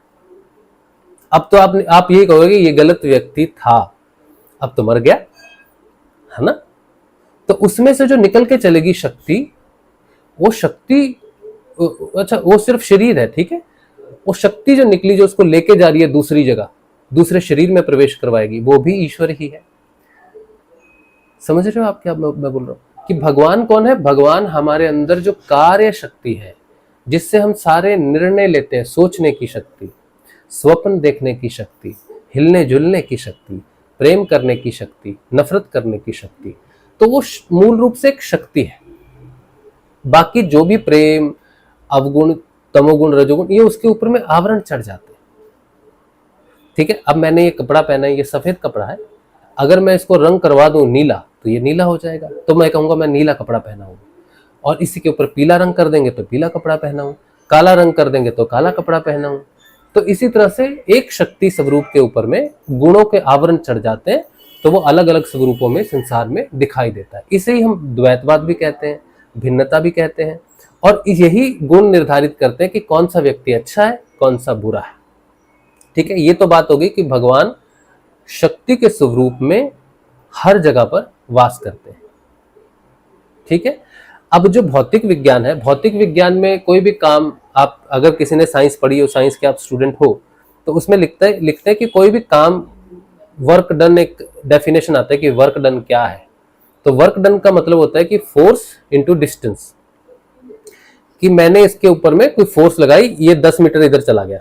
अब तो आप यही कहोगे ये गलत व्यक्ति था, अब तो मर गया, है ना। तो उसमें से जो निकल के चलेगी शक्ति, वो शक्ति, अच्छा वो सिर्फ शरीर है, ठीक है, वो शक्ति जो निकली, जो उसको लेके जा रही है दूसरी जगह, दूसरे शरीर में प्रवेश करवाएगी, वो भी ईश्वर ही है। समझ रहे हो आप क्या मैं बोल रहा हूं? कि भगवान कौन है? भगवान हमारे अंदर जो कार्य शक्ति है, जिससे हम सारे निर्णय लेते हैं, सोचने की शक्ति, स्वप्न देखने की शक्ति, हिलने जुलने की शक्ति, प्रेम करने की शक्ति, नफरत करने की शक्ति, तो वो मूल रूप से एक शक्ति है। बाकी जो भी प्रेम, अवगुण, तमोगुण, रजोगुण, ये उसके ऊपर में आवरण चढ़ जाते हैं, ठीक है। अब मैंने ये कपड़ा पहना है, ये सफेद कपड़ा है, अगर मैं इसको रंग करवा दूं नीला, तो ये नीला हो जाएगा, तो मैं कहूंगा मैं नीला कपड़ा पहना हूं। और इसी के ऊपर पीला रंग कर देंगे तो पीला कपड़ा पहना हूं, काला रंग कर देंगे तो काला कपड़ा पहना हूं। तो इसी तरह से एक शक्ति स्वरूप के ऊपर में गुणों के आवरण चढ़ जाते हैं, तो वो अलग अलग स्वरूपों में संसार में दिखाई देता है। इसे ही हम द्वैतवाद भी कहते हैं, भिन्नता भी कहते हैं, और यही गुण निर्धारित करते हैं कि कौन सा व्यक्ति अच्छा है, कौन सा बुरा है, ठीक है। ये तो बात होगी कि भगवान शक्ति के स्वरूप में हर जगह पर वास करते हैं, ठीक है। अब जो भौतिक विज्ञान है, भौतिक विज्ञान में कोई भी काम, आप अगर किसी ने साइंस पढ़ी हो, साइंस के आप स्टूडेंट हो, तो उसमें लिखते हैं कि कोई भी काम, वर्क डन, एक डेफिनेशन आता है कि वर्क डन क्या है। तो वर्क डन का मतलब होता है कि फोर्स इनटू डिस्टेंस, कि मैंने इसके ऊपर में कोई फोर्स लगाई, ये 10 मीटर इधर चला गया,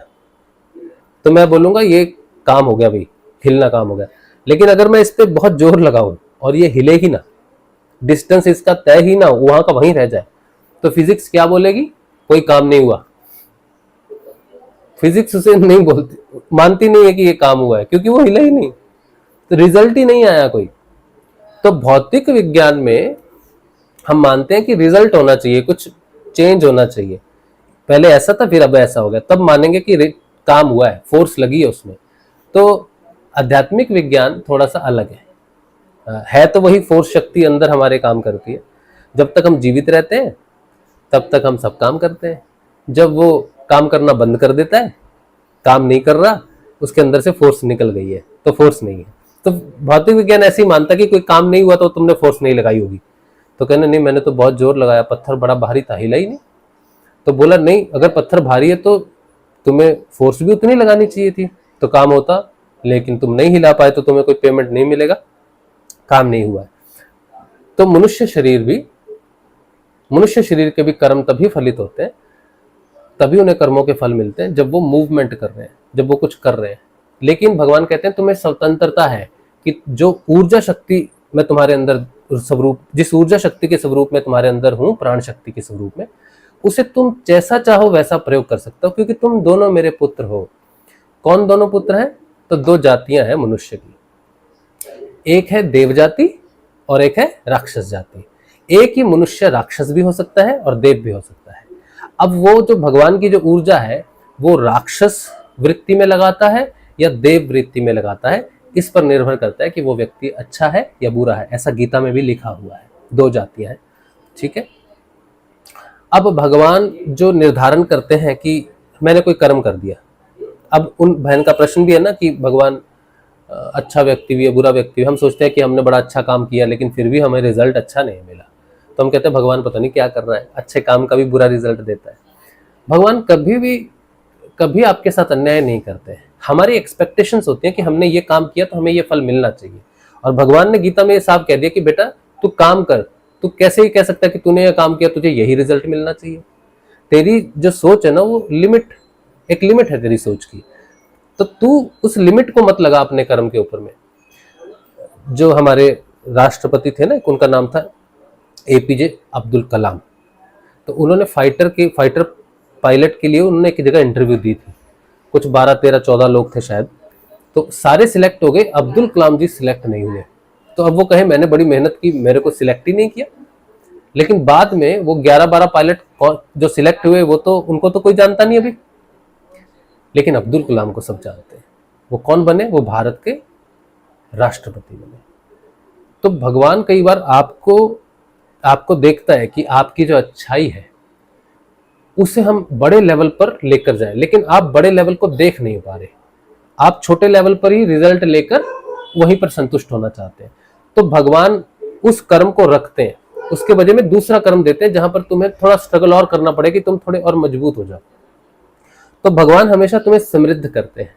तो मैं बोलूंगा ये काम हो गया भाई, हिलना काम हो गया। लेकिन अगर मैं इस पे बहुत जोर लगाऊं और ये हिले ही ना, डिस्टेंस इसका तय ही ना, वहां का वहीं रह जाए, तो फिजिक्स क्या बोलेगी? कोई काम नहीं हुआ। फिजिक्स उसे नहीं बोलती, मानती नहीं है कि ये काम हुआ है, क्योंकि वो हिला ही नहीं, तो रिजल्ट ही नहीं आया कोई। तो भौतिक विज्ञान में हम मानते हैं कि रिजल्ट होना चाहिए, कुछ चेंज होना चाहिए, पहले ऐसा था फिर अब ऐसा हो गया, तब मानेंगे कि काम हुआ है, फोर्स लगी है उसमें। तो आध्यात्मिक विज्ञान थोड़ा सा अलग है तो वही फोर्स शक्ति अंदर हमारे काम करती है। जब तक हम जीवित रहते हैं तब तक हम सब काम करते हैं, जब वो काम करना बंद कर देता है, काम नहीं कर रहा, उसके अंदर से फोर्स निकल गई है, तो फोर्स नहीं है। तो भौतिक विज्ञान ऐसे ही मानता कि कोई काम नहीं हुआ तो तुमने फोर्स नहीं लगाई होगी। तो कहने नहीं, मैंने तो बहुत जोर लगाया, पत्थर बड़ा भारी था, हिला ही नहीं। तो बोला नहीं, अगर पत्थर भारी है तो तुम्हें फोर्स भी उतनी लगानी चाहिए थी, तो काम होता, लेकिन तुम नहीं हिला पाए तो तुम्हें कोई पेमेंट नहीं मिलेगा, काम नहीं हुआ है। तो मनुष्य शरीर के भी कर्म तभी फलित होते हैं, तभी उन्हें कर्मों के फल मिलते हैं जब वो मूवमेंट कर रहे हैं, जब वो कुछ कर रहे हैं। लेकिन भगवान कहते हैं तुम्हें स्वतंत्रता है कि जो ऊर्जा शक्ति मैं तुम्हारे अंदर स्वरूप, जिस ऊर्जा शक्ति के स्वरूप में तुम्हारे अंदर हूं, प्राण शक्ति के स्वरूप में, उसे तुम जैसा चाहो वैसा प्रयोग कर सकते हो, क्योंकि तुम दोनों मेरे पुत्र हो। कौन दोनों पुत्र हैं? तो दो जातियां हैं मनुष्य की, एक है देव जाति और एक है राक्षस जाति। एक ही मनुष्य राक्षस भी हो सकता है और देव भी हो सकता है। अब वो जो भगवान की जो ऊर्जा है वो राक्षस वृत्ति में लगाता है या देव वृत्ति में लगाता है, इस पर निर्भर करता है कि वो व्यक्ति अच्छा है या बुरा है। ऐसा गीता में भी लिखा हुआ है, दो जातियां हैं, ठीक है। अब भगवान जो निर्धारण करते हैं कि मैंने कोई कर्म कर दिया, अब उन बहन का प्रश्न भी है ना कि भगवान अच्छा व्यक्ति भी है, बुरा व्यक्ति भी। हम सोचते हैं कि हमने बड़ा अच्छा काम किया लेकिन फिर भी हमें रिजल्ट अच्छा नहीं मिला, तो हम कहते हैं भगवान पता नहीं क्या कर रहा है, अच्छे काम का भी बुरा रिजल्ट देता है। भगवान कभी आपके साथ अन्याय नहीं करते हैं। हमारी एक्सपेक्टेशंस होती हैं कि हमने ये काम किया तो हमें ये फल मिलना चाहिए, और भगवान ने गीता में ये साफ कह दिया कि बेटा तू काम कर, तू कैसे ही कह सकता है कि तूने ये काम किया तुझे यही रिजल्ट मिलना चाहिए। तेरी जो सोच है ना वो एक लिमिट है तेरी सोच की, तो तू उस लिमिट को मत लगा अपने कर्म के ऊपर में। जो हमारे राष्ट्रपति थे ना, उनका नाम था एपीजे अब्दुल कलाम, तो उन्होंने फाइटर पायलट के लिए उन्होंने एक जगह इंटरव्यू दी थी, कुछ 12, 13, 14 लोग थे शायद, तो सारे सिलेक्ट हो गए, अब्दुल कलाम जी सिलेक्ट नहीं हुए। तो अब वो कहे मैंने बड़ी मेहनत की, मेरे को सिलेक्ट ही नहीं किया। लेकिन बाद में वो 11-12 पायलट जो सिलेक्ट हुए वो तो उनको तो कोई जानता नहीं अभी, लेकिन अब्दुल कलाम को सब जानते हैं। वो कौन बने? वो भारत के राष्ट्रपति बने। तो भगवान कई बार आपको देखता है कि आपकी जो अच्छाई है उसे हम बड़े लेवल पर लेकर जाएं, लेकिन आप बड़े लेवल को देख नहीं पा रहे, आप छोटे लेवल पर ही रिजल्ट लेकर वहीं पर संतुष्ट होना चाहते हैं। तो भगवान उस कर्म को रखते हैं, उसके वजह में दूसरा कर्म देते हैं जहां पर तुम्हें थोड़ा स्ट्रगल और करना पड़े कि तुम थोड़े और मजबूत हो जाओ। तो भगवान हमेशा तुम्हें समृद्ध करते हैं,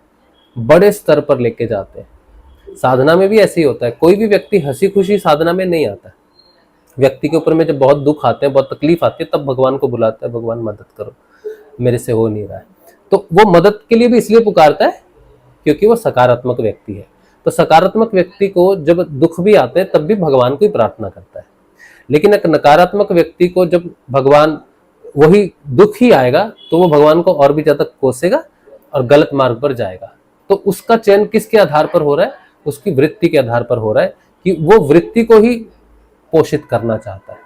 बड़े स्तर पर लेके जाते हैं। साधना में भी ऐसे ही होता है, कोई भी व्यक्ति हंसी खुशी साधना में नहीं आता। व्यक्ति के ऊपर में जब बहुत दुख आते हैं, बहुत तकलीफ आती है, तब भगवान को बुलाता है, भगवान मदद करो, मेरे से हो नहीं रहा है। तो वो मदद के लिए भी इसलिए पुकारता है क्योंकि वो सकारात्मक व्यक्ति है। तो सकारात्मक व्यक्ति को जब दुख भी आते हैं तब भी भगवान को ही प्रार्थना करता है। लेकिन एक नकारात्मक व्यक्ति को जब भगवान वही दुख ही आएगा तो वो भगवान को और भी ज्यादा कोसेगा और गलत मार्ग पर जाएगा। तो उसका चयन किसके आधार पर हो रहा है? उसकी वृत्ति के आधार पर हो रहा है कि वो वृत्ति को ही पोषित करना चाहता है।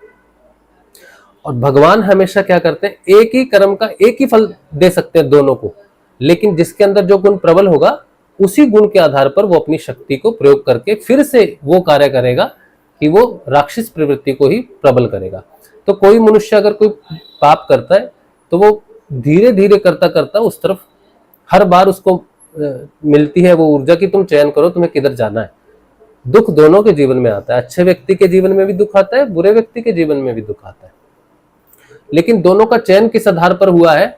और भगवान हमेशा क्या करते हैं, एक ही कर्म का एक ही फल दे सकते हैं दोनों को, लेकिन जिसके अंदर जो गुण प्रबल होगा उसी गुण के आधार पर वो अपनी शक्ति को प्रयोग करके फिर से वो कार्य करेगा कि वो राक्षस प्रवृत्ति को ही प्रबल करेगा। तो कोई मनुष्य अगर कोई पाप करता है तो वो धीरे धीरे करता करता उस तरफ हर बार उसको मिलती है वो ऊर्जा कि तुम चयन करो तुम्हें किधर जाना है। दुख दोनों के जीवन में आता है, अच्छे व्यक्ति के जीवन में भी दुख आता है, बुरे व्यक्ति के जीवन में भी दुख आता है, लेकिन दोनों का चयन किस आधार पर हुआ है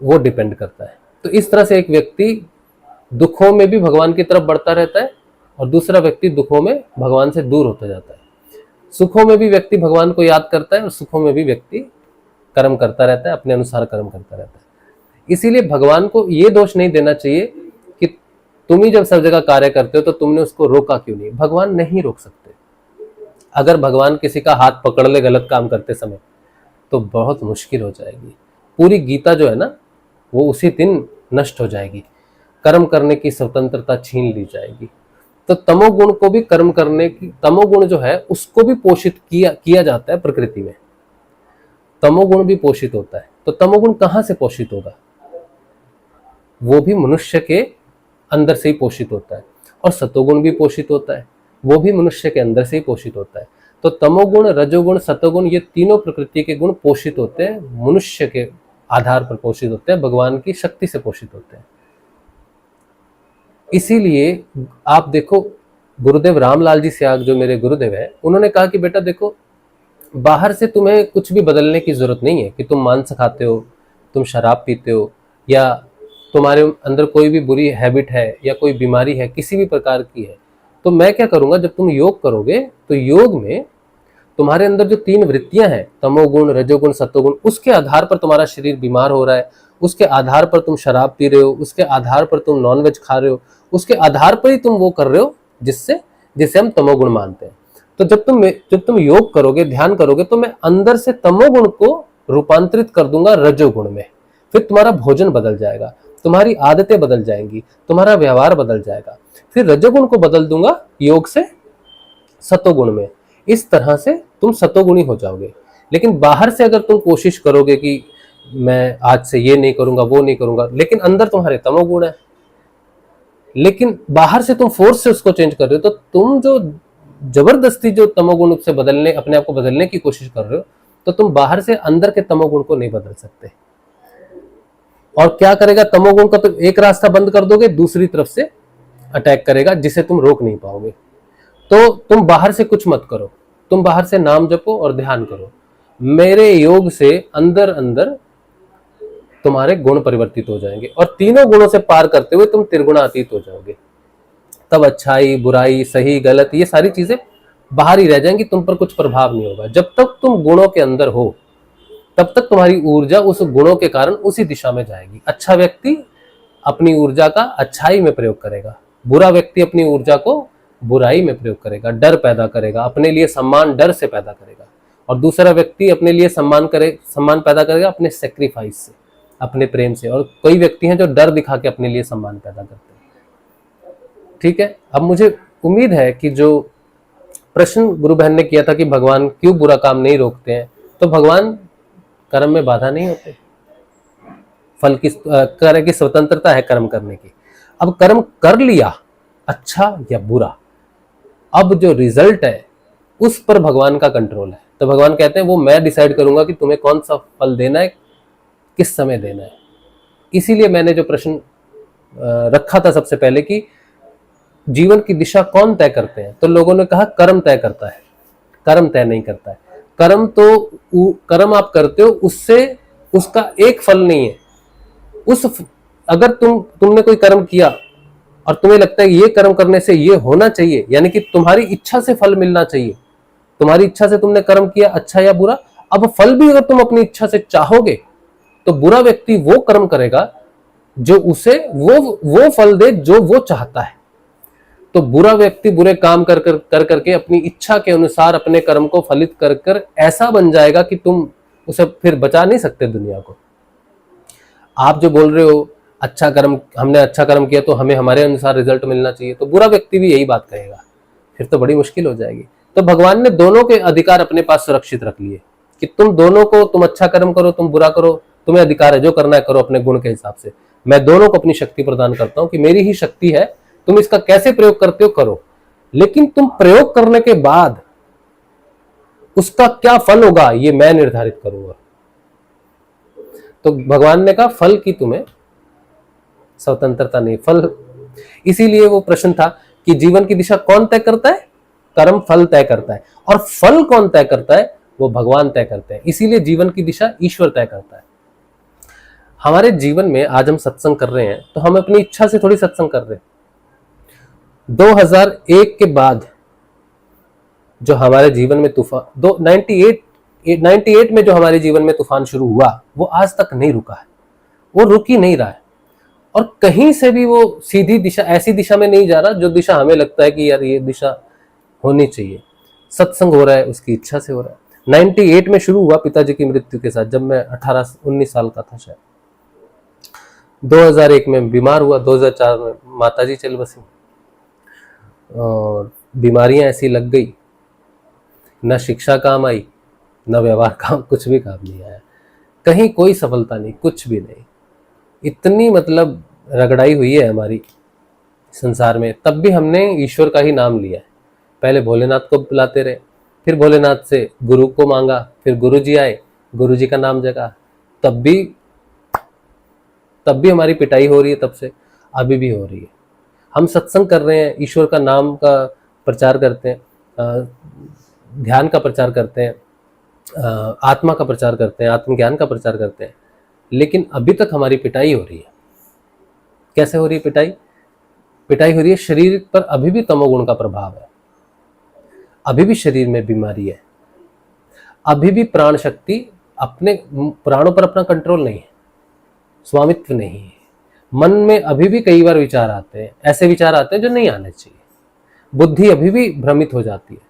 वो डिपेंड करता है। तो इस तरह से एक व्यक्ति दुखों में भी भगवान की तरफ बढ़ता रहता है और दूसरा व्यक्ति दुखों में भगवान से दूर होता जाता है। सुखों में भी व्यक्ति भगवान को याद करता है और सुखों में भी व्यक्ति कर्म करता रहता है, अपने अनुसार कर्म करता रहता है। इसीलिए भगवान को ये दोष नहीं देना चाहिए कि तुम ही जब सब जगह कार्य करते हो तो तुमने उसको रोका क्यों नहीं। भगवान नहीं रोक सकते। अगर भगवान किसी का हाथ पकड़ ले गलत काम करते समय तो बहुत मुश्किल हो जाएगी। पूरी गीता जो है ना वो उसी दिन नष्ट हो जाएगी, कर्म करने की स्वतंत्रता छीन ली जाएगी। तो तमोगुण को भी कर्म करने की, तमोगुण जो है उसको भी पोषित किया जाता है प्रकृति में। तमोगुण भी पोषित होता है। तो तमोगुण कहां से पोषित होगा? वो भी मनुष्य के अंदर से ही पोषित होता है। और सतोगुण भी पोषित होता है, वो भी मनुष्य के अंदर से ही पोषित होता है। तो तमोगुण, रजोगुण, सतोगुण, ये तीनों प्रकृति के गुण पोषित होते हैं, मनुष्य के आधार पर पोषित होते हैं, भगवान की शक्ति से पोषित होते हैं। इसीलिए आप देखो, गुरुदेव रामलाल जी स्याग जो मेरे गुरुदेव है, उन्होंने कहा कि बेटा देखो, बाहर से तुम्हें कुछ भी बदलने की जरूरत नहीं है कि तुम मांस खाते हो, तुम शराब पीते हो, या तुम्हारे अंदर कोई भी बुरी हैबिट है या कोई बीमारी है किसी भी प्रकार की है। तो मैं क्या करूंगा, जब तुम योग करोगे तो योग में तुम्हारे अंदर जो तीन वृत्तियां हैं, तमोगुण, रजोगुण, सतोगुण, उसके आधार पर तुम्हारा शरीर बीमार हो रहा है, उसके आधार पर तुम शराब पी रहे हो, उसके आधार पर तुम नॉनवेज खा रहे हो, उसके आधार पर ही तुम वो कर रहे हो जिसे हम तमोगुण मानते हैं। तो जब तुम योग करोगे, ध्यान करोगे, तो मैं अंदर से तमोगुण को रूपांतरित कर दूंगा रजोगुण में। फिर तुम्हारा भोजन बदल जाएगा, तुम्हारी आदतें बदल जाएंगी, तुम्हारा व्यवहार बदल जाएगा। फिर रजोगुण को बदल दूंगा योग से सतोगुण में। इस तरह से तुम सतोगुणी हो जाओगे। लेकिन बाहर से अगर तुम कोशिश करोगे कि मैं आज से ये नहीं करूंगा, वो नहीं करूंगा, लेकिन अंदर तुम्हारे तमोगुण है, लेकिन बाहर से तुम फोर्स से उसको चेंज कर रहे हो, तो तुम जो जबरदस्ती जो तमोगुण से बदलने, अपने आप को बदलने की कोशिश कर रहे हो, तो तुम बाहर से अंदर के तमोगुण को नहीं बदल सकते। और क्या करेगा तमोगुण का? तो एक रास्ता बंद कर दोगे, दूसरी तरफ से अटैक करेगा, जिसे तुम रोक नहीं पाओगे। तो तुम बाहर से कुछ मत करो, तुम बाहर से नाम जपो और ध्यान करो। मेरे योग से अंदर अंदर तुम्हारे गुण परिवर्तित हो जाएंगे, और तीनों गुणों से पार करते हुए तुम त्रिगुणातीत हो जाओगे। तब अच्छाई, बुराई, सही, गलत, ये सारी चीजें बाहर ही रह जाएंगी, तुम पर कुछ प्रभाव नहीं होगा। जब तक तुम गुणों के अंदर हो, तब तक तुम्हारी ऊर्जा उस गुणों के कारण उसी दिशा में जाएगी। अच्छा व्यक्ति अपनी ऊर्जा का अच्छाई में प्रयोग करेगा, बुरा व्यक्ति अपनी ऊर्जा को बुराई में प्रयोग करेगा, डर पैदा करेगा, अपने लिए सम्मान डर से पैदा करेगा। और दूसरा व्यक्ति अपने लिए सम्मान पैदा करेगा अपने सेक्रीफाइस से, अपने प्रेम से। और कई व्यक्ति हैं जो डर दिखा के अपने लिए सम्मान पैदा करते हैं। ठीक है, अब मुझे उम्मीद है कि जो प्रश्न गुरु बहन ने किया था कि भगवान क्यों बुरा काम नहीं रोकते हैं, तो भगवान कर्म में बाधा नहीं होते। फल की कार्य की स्वतंत्रता है कर्म करने की। अब कर्म कर लिया, अच्छा या बुरा, अब जो रिजल्ट है उस पर भगवान का कंट्रोल है। तो भगवान कहते हैं वो मैं डिसाइड करूंगा कि तुम्हें कौन सा फल देना है, किस समय देना है। इसीलिए मैंने जो प्रश्न रखा था सबसे पहले कि जीवन की दिशा कौन तय करते हैं, तो लोगों ने कहा कर्म तय करता है। कर्म तय नहीं करता है। कर्म आप करते हो, उससे उसका एक फल नहीं है। अगर तुमने कोई कर्म किया और तुम्हें लगता है ये कर्म करने से ये होना चाहिए, यानी कि तुम्हारी इच्छा से फल मिलना चाहिए, तुम्हारी इच्छा से तुमने कर्म किया, अच्छा या बुरा। अब फल भी अगर तुम अपनी इच्छा से चाहोगे, तो बुरा व्यक्ति वो कर्म करेगा जो उसे वो फल दे जो वो चाहता है। तो बुरा व्यक्ति बुरे काम कर करके अपनी इच्छा के अनुसार अपने कर्म को फलित कर ऐसा बन जाएगा कि तुम उसे फिर बचा नहीं सकते दुनिया को। आप जो बोल रहे हो हमने अच्छा कर्म किया तो हमें हमारे अनुसार रिजल्ट मिलना चाहिए, तो बुरा व्यक्ति भी यही बात कहेगा, फिर तो बड़ी मुश्किल हो जाएगी। तो भगवान ने दोनों के अधिकार अपने पास सुरक्षित रख लिए कि तुम दोनों को, तुम अच्छा कर्म करो, तुम बुरा करो, तुम्हें अधिकार है, जो करना है करो अपने गुण के हिसाब से। मैं दोनों को अपनी शक्ति प्रदान करता हूं कि मेरी ही शक्ति है, तुम इसका कैसे प्रयोग करते हो करो, लेकिन तुम प्रयोग करने के बाद उसका क्या फल होगा ये मैं निर्धारित करूंगा। तो भगवान ने कहा फल की तुम्हें स्वतंत्रता नहीं, फल। इसीलिए वो प्रश्न था कि जीवन की दिशा कौन तय करता है? कर्म फल तय करता है। और फल कौन तय करता है? वो भगवान तय करते हैं। इसीलिए जीवन की दिशा ईश्वर तय करता है। हमारे जीवन में आज हम सत्संग कर रहे हैं तो हम अपनी इच्छा से थोड़ी सत्संग कर रहे हैं। 2001 के बाद जो हमारे जीवन में तूफान 98 में जो हमारे जीवन में तूफान शुरू हुआ, वो आज तक नहीं रुका है, वो रुक ही नहीं रहा है। और कहीं से भी वो सीधी दिशा, ऐसी दिशा में नहीं जा रहा जो दिशा हमें लगता है कि यार ये दिशा होनी चाहिए। सत्संग हो रहा है उसकी इच्छा से हो रहा है। 98 में शुरू हुआ पिताजी की मृत्यु के साथ, जब मैं 18-19 साल का था शायद। 2001 में बीमार हुआ, 2004 में माताजी चल बसी और बीमारियां ऐसी लग गई, न शिक्षा काम आई, न व्यवहार काम, कुछ भी काम नहीं आया, कहीं कोई सफलता नहीं, कुछ भी नहीं। इतनी मतलब रगड़ाई हुई है हमारी संसार में, तब भी हमने ईश्वर का ही नाम लिया है। पहले भोलेनाथ को बुलाते रहे, फिर भोलेनाथ से गुरु को मांगा, फिर गुरु जी आए, गुरु जी का नाम जगा, तब भी हमारी पिटाई हो रही है, तब से अभी भी हो रही है। हम सत्संग कर रहे हैं, ईश्वर का नाम का प्रचार करते हैं, ध्यान का प्रचार करते हैं, आत्मा का प्रचार करते हैं, आत्मज्ञान का प्रचार करते हैं, लेकिन अभी तक हमारी पिटाई हो रही है। कैसे हो रही है पिटाई? पिटाई हो रही है, शरीर पर अभी भी तमोगुण का प्रभाव है, अभी भी शरीर में बीमारी है, अभी भी प्राण शक्ति अपने प्राणों पर अपना कंट्रोल नहीं है, स्वामित्व नहीं है। मन में अभी भी कई बार विचार आते हैं, ऐसे विचार आते हैं जो नहीं आने चाहिए, बुद्धि अभी भी भ्रमित हो जाती है।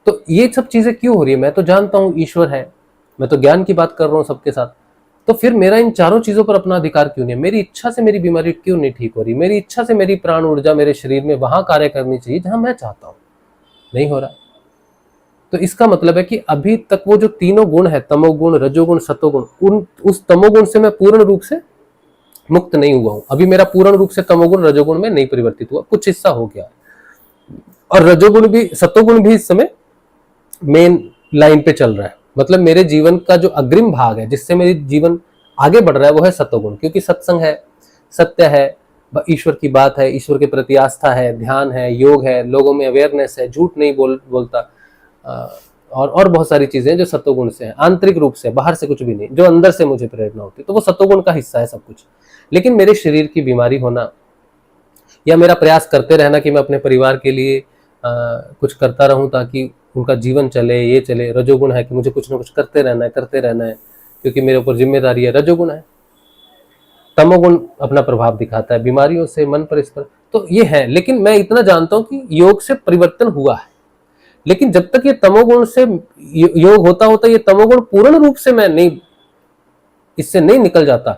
तो ये सब चीजें क्यों हो रही है? मैं तो जानता हूं ईश्वर है, मैं तो ज्ञान की बात कर रहा हूं सबके साथ, तो फिर मेरा इन चारों चीजों पर अपना अधिकार क्यों नहीं है? मेरी इच्छा से मेरी बीमारी क्यों नहीं ठीक हो रही? मेरी इच्छा से मेरी प्राण ऊर्जा मेरे शरीर में वहां कार्य करनी चाहिए जहां मैं चाहता हूं, नहीं हो रहा। तो इसका मतलब है कि अभी तक वो जो तीनों गुण है, तमोगुण, रजोगुण, सतोगुण, उस तमोगुण से मैं पूर्ण रूप से मुक्त नहीं हुआ हूं। अभी मेरा पूर्ण रूप से तमोगुण रजोगुण में नहीं परिवर्तित हुआ, कुछ हिस्सा हो गया, और रजोगुण भी, सतोगुण भी इस समय मेन लाइन पे चल रहा है। मतलब मेरे जीवन का जो अग्रिम भाग है, जिससे मेरी जीवन आगे बढ़ रहा है, वो है सतोगुण। क्योंकि सत्संग है, सत्य है, ईश्वर की बात है, ईश्वर के प्रति आस्था है, ध्यान है, योग है, लोगों में अवेयरनेस है, झूठ नहीं बोलता, और बहुत सारी चीजें हैं जो सतोगुण से है, आंतरिक रूप से, बाहर से कुछ भी नहीं, जो अंदर से मुझे प्रेरणा होती है, तो वो सतोगुण का हिस्सा है सब कुछ। लेकिन मेरे शरीर की बीमारी होना, या मेरा प्रयास करते रहना कि मैं अपने परिवार के लिए कुछ करता रहूं ताकि उनका जीवन चले, ये चले, रजोगुण है कि मुझे कुछ ना कुछ करते रहना है क्योंकि मेरे ऊपर जिम्मेदारी है, रजोगुण है। तमोगुण अपना प्रभाव दिखाता है बीमारियों से, मन पर, इस पर, तो ये है। लेकिन मैं इतना जानता हूं कि योग से परिवर्तन हुआ है, लेकिन जब तक ये तमोगुण से योग होता होता ये तमोगुण पूर्ण रूप से मैं नहीं, इससे नहीं निकल जाता,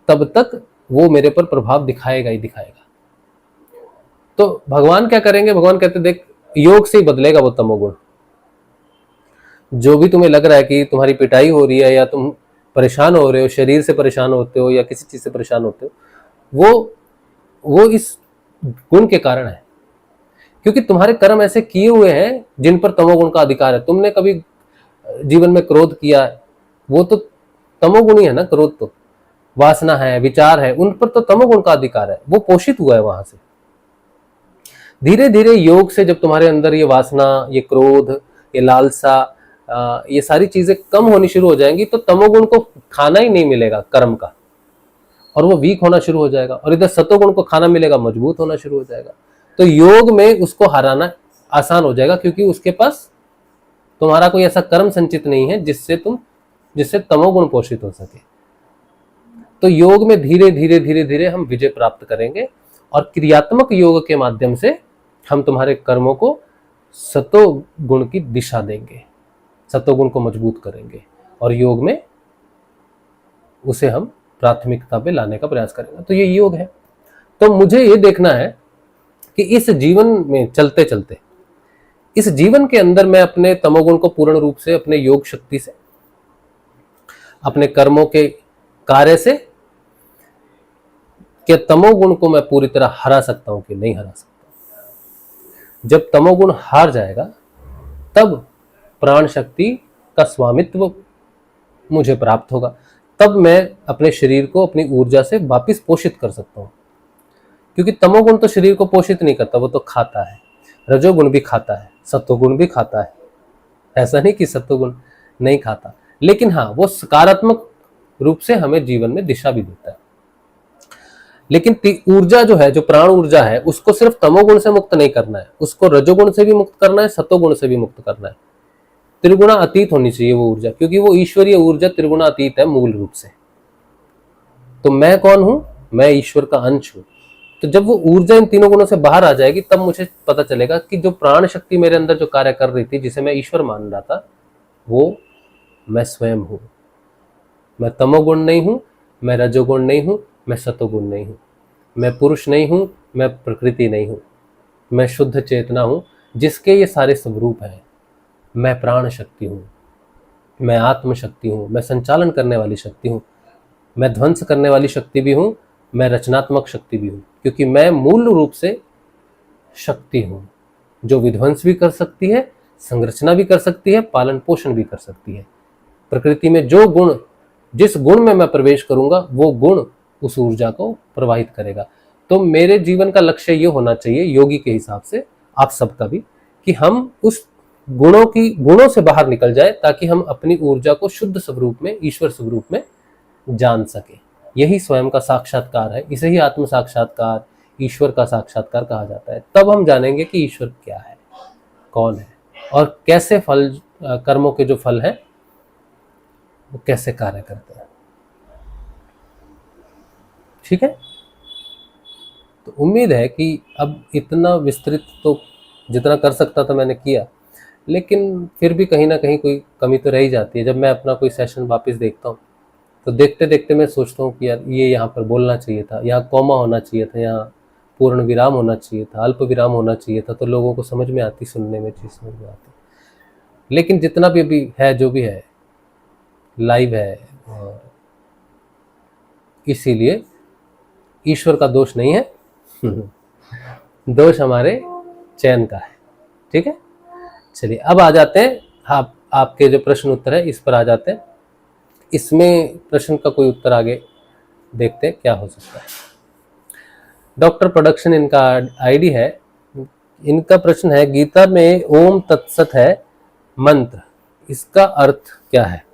तब तक वो मेरे पर प्रभाव दिखाएगा ही दिखाएगा। तो भगवान क्या करेंगे? भगवान कहते देख, योग से ही बदलेगा वो तमोगुण। जो भी तुम्हें लग रहा है कि तुम्हारी पिटाई हो रही है, या तुम परेशान हो रहे हो, शरीर से परेशान होते हो, या किसी चीज से परेशान होते हो, वो इस गुण के कारण है। क्योंकि तुम्हारे कर्म ऐसे किए हुए हैं जिन पर तमोगुण का अधिकार है। तुमने कभी जीवन में क्रोध किया, वो तो तमोगुण ही है ना। क्रोध तो वासना है, विचार है, उन पर तो तमोगुण का अधिकार है, वो पोषित हुआ है वहां से। धीरे धीरे योग से जब तुम्हारे अंदर ये वासना, ये क्रोध, ये लालसा, ये सारी चीजें कम होनी शुरू हो जाएंगी, तो तमोगुण को खाना ही नहीं मिलेगा कर्म का, और वो वीक होना शुरू हो जाएगा, और इधर सतोगुण को खाना मिलेगा, मजबूत होना शुरू हो जाएगा। तो योग में उसको हराना आसान हो जाएगा, क्योंकि उसके पास तुम्हारा कोई ऐसा कर्म संचित नहीं है जिससे तमोगुण पोषित हो सके। तो योग में धीरे धीरे धीरे धीरे हम विजय प्राप्त करेंगे, और क्रियात्मक योग के माध्यम से हम तुम्हारे कर्मों को सतोगुण की दिशा देंगे, सतोगुण को मजबूत करेंगे, और योग में उसे हम प्राथमिकता पे लाने का प्रयास करेंगे। तो ये योग है। तो मुझे ये देखना है कि इस जीवन में चलते चलते, इस जीवन के अंदर मैं अपने तमोगुण को पूर्ण रूप से अपने योग शक्ति से, अपने कर्मों के कार्य से, क्या तमोगुण को मैं पूरी तरह हरा सकता हूं कि नहीं हरा सकता। जब तमोगुण हार जाएगा, तब प्राण शक्ति का स्वामित्व मुझे प्राप्त होगा, तब मैं अपने शरीर को अपनी ऊर्जा से वापस पोषित कर सकता हूं। क्योंकि तमोगुण तो शरीर को पोषित नहीं करता, वो तो खाता है। रजोगुण भी खाता है, सत्वगुण भी खाता है, ऐसा नहीं कि सत्वगुण नहीं खाता, लेकिन हाँ, वो सकारात्मक रूप से हमें जीवन में दिशा भी देता है। लेकिन ऊर्जा जो है, जो प्राण ऊर्जा है, उसको सिर्फ तमोगुण से मुक्त नहीं करना है, उसको रजोगुण से भी मुक्त करना है, सतोगुण से भी मुक्त करना है। त्रिगुणा अतीत होनी चाहिए वो ऊर्जा, क्योंकि वो ईश्वरीय ऊर्जा त्रिगुणा अतीत है मूल रूप से। तो मैं कौन हूं? मैं ईश्वर का अंश हूं। तो जब वो ऊर्जा इन तीनों गुणों से बाहर आ जाएगी, तब मुझे पता चलेगा कि जो प्राण शक्ति मेरे अंदर जो कार्य कर रही थी, जिसे मैं ईश्वर मान रहा था, वो मैं स्वयं हूं। मैं तमोगुण नहीं हूं, मैं रजोगुण नहीं हूँ, मैं सतोगुण नहीं हूँ, मैं पुरुष नहीं हूँ, मैं प्रकृति नहीं हूँ, मैं शुद्ध चेतना हूँ जिसके ये सारे स्वरूप हैं। मैं प्राण शक्ति हूँ, मैं आत्म शक्ति हूँ, मैं संचालन करने वाली शक्ति हूँ, मैं ध्वंस करने वाली शक्ति भी हूँ, मैं रचनात्मक शक्ति भी हूँ, क्योंकि मैं मूल रूप से शक्ति हूँ जो विध्वंस भी कर सकती है, संरचना भी कर सकती है, पालन पोषण भी कर सकती है। प्रकृति में जो गुण, जिस गुण में मैं प्रवेश करूंगा वो गुण उस ऊर्जा को प्रवाहित करेगा। तो मेरे जीवन का लक्ष्य ये होना चाहिए योगी के हिसाब से, आप सबका भी, कि हम उस गुणों से बाहर निकल जाए ताकि हम अपनी ऊर्जा को शुद्ध स्वरूप में, ईश्वर स्वरूप में जान सके। यही स्वयं का साक्षात्कार है, इसे ही आत्म साक्षात्कार, ईश्वर का साक्षात्कार कहा जाता है। तब हम जानेंगे कि ईश्वर क्या है, कौन है, और कैसे फल, कर्मों के जो फल हैं वो कैसे कार्य करते हैं। ठीक है, तो उम्मीद है कि अब इतना विस्तृत तो जितना कर सकता था मैंने किया, लेकिन फिर भी कहीं ना कहीं कोई कमी तो रह ही जाती है। जब मैं अपना कोई सेशन वापस देखता हूँ तो देखते देखते मैं सोचता हूँ कि यार ये यहाँ पर बोलना चाहिए था, यहाँ कॉमा होना चाहिए था, यहाँ पूर्ण विराम होना चाहिए था, अल्प विराम होना चाहिए था, तो लोगों को समझ में आती, सुनने में चीज़ समझ में आती। लेकिन जितना भी अभी है, जो भी है, लाइव है, और इसीलिए ईश्वर का दोष नहीं है दोष हमारे चयन का है। ठीक है, चलिए अब आ जाते हैं, आपके जो प्रश्न उत्तर है इस पर आ जाते हैं। इसमें प्रश्न का कोई उत्तर आगे देखते हैं क्या हो सकता है। डॉक्टर प्रोडक्शन इनका आईडी है। इनका प्रश्न है, गीता में ओम तत्सत है मंत्र, इसका अर्थ क्या है?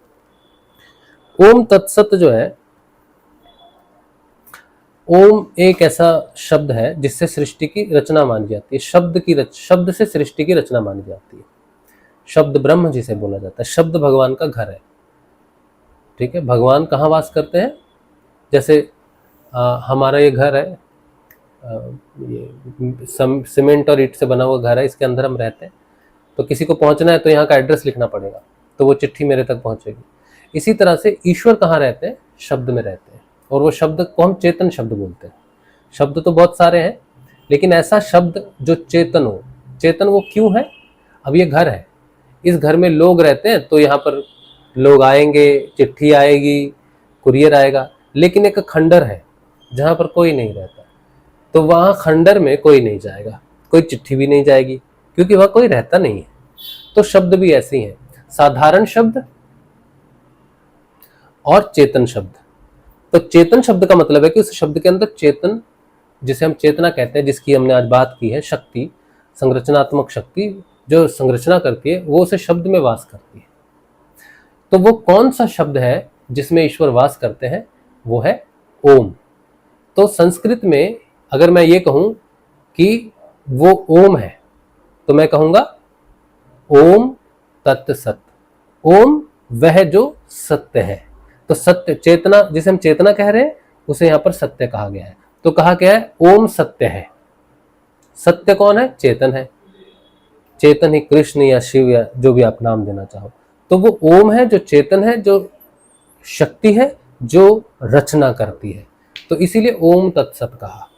ओम तत्सत जो है, ओम एक ऐसा शब्द है जिससे सृष्टि की रचना मानी जाती है। शब्द से सृष्टि की रचना मानी जाती है। शब्द ब्रह्म जिसे बोला जाता है, शब्द भगवान का घर है। ठीक है, भगवान कहाँ वास करते हैं? जैसे हमारा ये घर है, ये सीमेंट और ईंट से बना हुआ घर है, इसके अंदर हम रहते हैं। तो किसी को पहुंचना है तो यहाँ का एड्रेस लिखना पड़ेगा, तो वो चिट्ठी मेरे तक पहुंचेगी। इसी तरह से ईश्वर कहाँ रहते हैं? शब्द में रहते हैं, और वो शब्द को हम चेतन शब्द बोलते हैं। शब्द तो बहुत सारे हैं, लेकिन ऐसा शब्द जो चेतन हो। चेतन वो क्यों है? अब ये घर है, इस घर में लोग रहते हैं, तो यहाँ पर लोग आएंगे, चिट्ठी आएगी, कुरियर आएगा। लेकिन एक खंडर है जहाँ पर कोई नहीं रहता, तो वहाँ खंडर में कोई नहीं जाएगा, कोई चिट्ठी भी नहीं जाएगी, क्योंकि वहाँ कोई रहता नहीं है। तो शब्द भी ऐसे ही हैं, साधारण शब्द और चेतन शब्द। तो चेतन शब्द का मतलब है कि उस शब्द के अंदर चेतन, जिसे हम चेतना कहते हैं, जिसकी हमने आज बात की है, शक्ति, संरचनात्मक शक्ति जो संरचना करती है, वो उसे शब्द में वास करती है। तो वो कौन सा शब्द है जिसमें ईश्वर वास करते हैं? वो है ओम। तो संस्कृत में अगर मैं ये कहूं कि वो ओम है, तो मैं कहूंगा ओम तत्सत। ओम वह जो सत्य है। तो सत्य, चेतना, जिसे हम चेतना कह रहे हैं, उसे यहां पर सत्य कहा गया है। तो कहा गया है ओम सत्य है। सत्य कौन है? चेतन है। चेतन ही कृष्ण या शिव या जो भी आप नाम देना चाहो। तो वो ओम है जो चेतन है, जो शक्ति है, जो रचना करती है। तो इसीलिए ओम तत्सत कहा।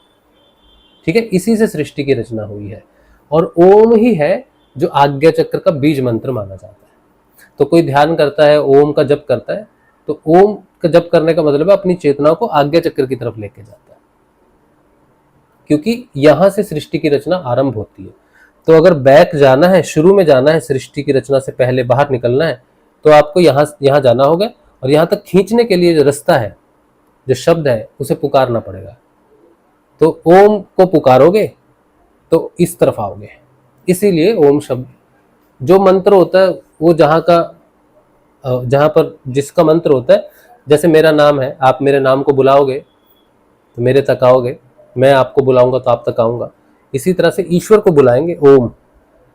ठीक है, इसी से सृष्टि की रचना हुई है, और ओम ही है जो आज्ञा चक्र का बीज मंत्र माना जाता है। तो कोई ध्यान करता है, ओम का जप करता है, तो ओम का जप करने का मतलब है अपनी चेतना को आज्ञा चक्र की तरफ लेके जाता है, क्योंकि यहां से सृष्टि की रचना आरंभ होती है। तो अगर बैक जाना है, शुरू में जाना है, सृष्टि की रचना से पहले बाहर निकलना है, तो आपको यहाँ जाना होगा, और यहाँ तक खींचने के लिए जो रास्ता है, जो शब्द है, उसे पुकारना पड़ेगा। तो ओम को पुकारोगे तो इस तरफ आओगे। इसीलिए ओम शब्द जो मंत्र होता है, वो जहाँ पर जिसका मंत्र होता है, जैसे मेरा नाम है, आप मेरे नाम को बुलाओगे तो मेरे तक आओगे, मैं आपको बुलाऊंगा तो आप तक आऊंगा। इसी तरह से ईश्वर को बुलाएंगे ओम,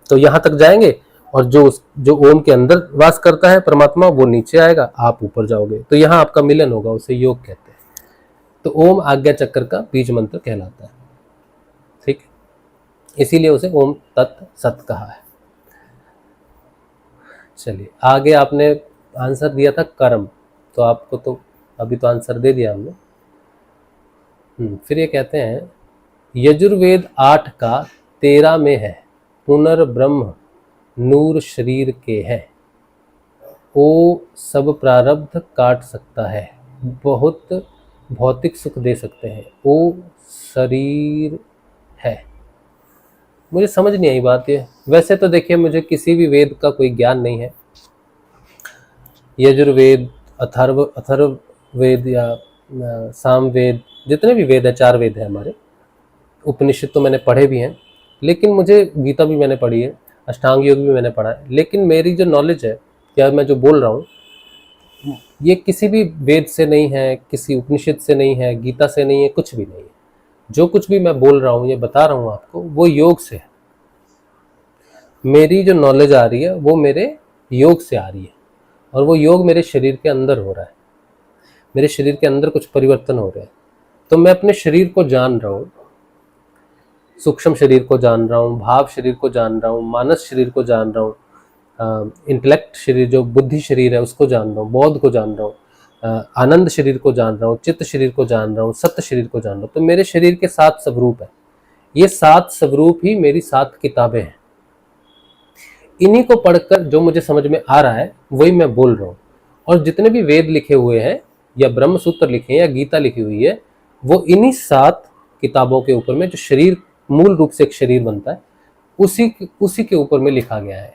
तो यहाँ तक जाएंगे, और जो ओम के अंदर वास करता है परमात्मा, वो नीचे आएगा, आप ऊपर जाओगे, तो यहाँ आपका मिलन होगा, उसे योग कहते हैं। तो ओम आज्ञा चक्र का बीज मंत्र कहलाता है। ठीक, इसीलिए उसे ओम तत् सत कहा है। चलिए आगे, आपने आंसर दिया था कर्म, तो आपको तो अभी तो आंसर दे दिया हमने। फिर ये कहते हैं यजुर्वेद 8 का 13 में है, पुनर्ब्रह्म नूर शरीर के है, ओ सब प्रारब्ध काट सकता है, बहुत भौतिक सुख दे सकते हैं, ओ शरीर है। मुझे समझ नहीं आई बात ये। वैसे तो देखिए मुझे किसी भी वेद का कोई ज्ञान नहीं है। यजुर्वेद, अथर्ववेद या सामवेद, जितने भी वेद है, 4 वेद है हमारे, उपनिषद तो मैंने पढ़े भी हैं, लेकिन मुझे गीता भी मैंने पढ़ी है, अष्टांग योग भी मैंने पढ़ा है, लेकिन मेरी जो नॉलेज है या मैं जो बोल रहा हूँ ये किसी भी वेद से नहीं है, किसी उपनिषद से नहीं है, गीता से नहीं है, कुछ भी नहीं है। जो कुछ भी मैं बोल रहा हूँ, ये बता रहा हूँ आपको, वो योग से है। मेरी जो नॉलेज आ रही है वो मेरे योग से आ रही है, और वो योग मेरे शरीर के अंदर हो रहा है। मेरे शरीर के अंदर कुछ परिवर्तन हो रहे हैं, तो मैं अपने शरीर को जान रहा हूँ, सूक्ष्म शरीर को जान रहा हूँ, भाव शरीर को जान रहा हूँ, मानस शरीर को जान रहा हूँ, इंटेलेक्ट शरीर जो बुद्धि शरीर है उसको जान रहा हूँ, बौद्ध को जान रहा हूँ, आनंद शरीर को जान रहा हूँ, चित्त शरीर को जान रहा हूँ, सत्य शरीर को जान रहा हूँ। तो मेरे शरीर के 7 स्वरूप है। ये 7 स्वरूप ही मेरी 7 किताबें हैं। इन्हीं को पढ़कर जो मुझे समझ में आ रहा है वही मैं बोल रहा हूँ। और जितने भी वेद लिखे हुए हैं या ब्रह्म सूत्र लिखे हैं या गीता लिखी हुई है, वो इन्हीं 7 किताबों के ऊपर में, जो शरीर मूल रूप से एक शरीर बनता है, उसी के ऊपर में लिखा गया है।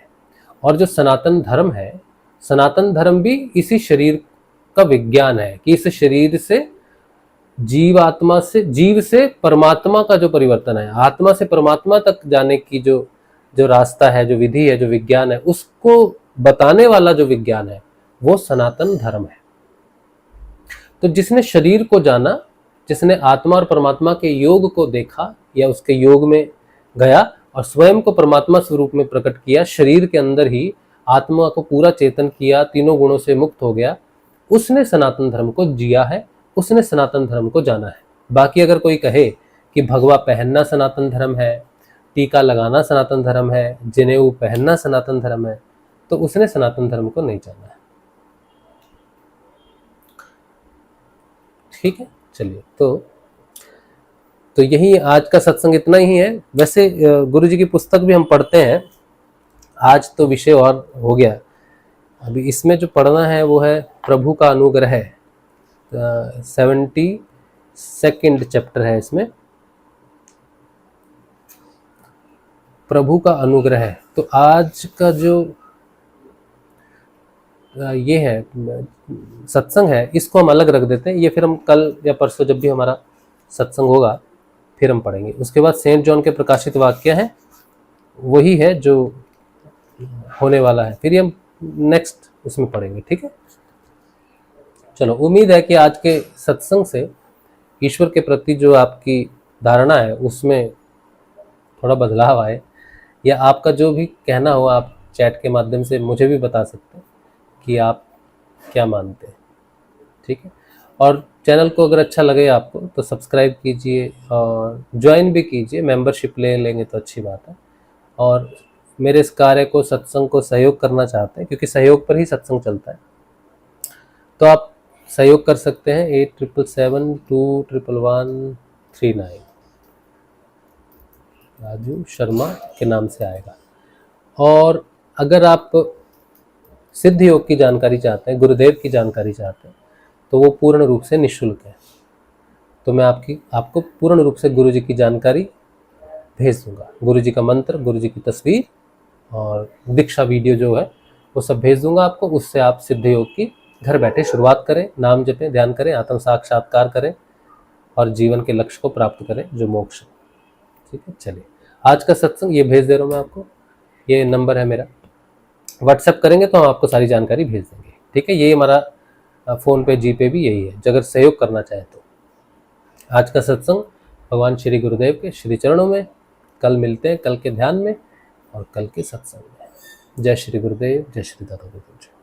और जो सनातन धर्म है, सनातन धर्म भी इसी शरीर का विज्ञान है कि इस शरीर से जीवात्मा से, जीव से परमात्मा का जो परिवर्तन है, आत्मा से परमात्मा तक जाने की जो रास्ता है, जो विधि है, जो विज्ञान है, उसको बताने वाला जो विज्ञान है, वो सनातन धर्म है। तो जिसने शरीर को जाना, जिसने आत्मा और परमात्मा के योग को देखा या उसके योग में गया और स्वयं को परमात्मा स्वरूप में प्रकट किया, शरीर के अंदर ही आत्मा को पूरा चेतन किया, तीनों गुणों से मुक्त हो गया, उसने सनातन धर्म को जिया है, उसने सनातन धर्म को जाना है। बाकी अगर कोई कहे कि भगवा पहनना सनातन धर्म है, टीका लगाना सनातन धर्म है, जनेऊ पहनना सनातन धर्म है, तो उसने सनातन धर्म को नहीं जाना है। ठीक है, चलिए। तो यही आज का सत्संग इतना ही है। वैसे गुरु जी की पुस्तक भी हम पढ़ते हैं, आज तो विषय और हो गया। अभी इसमें जो पढ़ना है वो है प्रभु का अनुग्रह है, 72nd चैप्टर है इसमें, प्रभु का अनुग्रह है। तो आज का जो ये है सत्संग है, इसको हम अलग रख देते हैं। ये फिर हम कल या परसों जब भी हमारा सत्संग होगा फिर हम पढ़ेंगे। उसके बाद सेंट जॉन के प्रकाशित वाक्य है, वही है जो होने वाला है, फिर हम नेक्स्ट उसमें पढ़ेंगे। ठीक है, चलो। उम्मीद है कि आज के सत्संग से ईश्वर के प्रति जो आपकी धारणा है उसमें थोड़ा बदलाव आए, या आपका जो भी कहना हो आप चैट के माध्यम से मुझे भी बता सकते हैं कि आप क्या मानते हैं। ठीक है, और चैनल को अगर अच्छा लगे आपको तो सब्सक्राइब कीजिए और ज्वाइन भी कीजिए, मेंबरशिप ले लेंगे तो अच्छी बात है। और मेरे इस कार्य को, सत्संग को सहयोग करना चाहते हैं, क्योंकि सहयोग पर ही सत्संग चलता है, तो आप सहयोग कर सकते हैं 8772111139 राजू शर्मा के नाम से आएगा। और अगर आप सिद्ध योग की जानकारी चाहते हैं, गुरुदेव की जानकारी चाहते हैं, तो वो पूर्ण रूप से निःशुल्क है। तो मैं आपको पूर्ण रूप से गुरु जी की जानकारी भेज दूंगा, गुरु जी का मंत्र, गुरु जी की तस्वीर और दीक्षा वीडियो जो है वो सब भेज दूंगा आपको। उससे आप सिद्ध योग की घर बैठे शुरुआत करें, नाम जपें, ध्यान करें, आत्म साक्षात्कार करें और जीवन के लक्ष्य को प्राप्त करें जो मोक्ष है। ठीक है, चलिए। आज का सत्संग ये भेज दे रहा हूँ मैं आपको, ये नंबर है मेरा, व्हाट्सएप करेंगे तो हम आपको सारी जानकारी भेज देंगे। ठीक है, ये हमारा फ़ोन पे, जी पे भी यही है, अगर सहयोग करना चाहे तो। आज का सत्संग भगवान श्री गुरुदेव के श्री चरणों में। कल मिलते हैं, कल के ध्यान में और कल के सत्संग में। जय श्री गुरुदेव, जय श्री दादा गुरुदेव।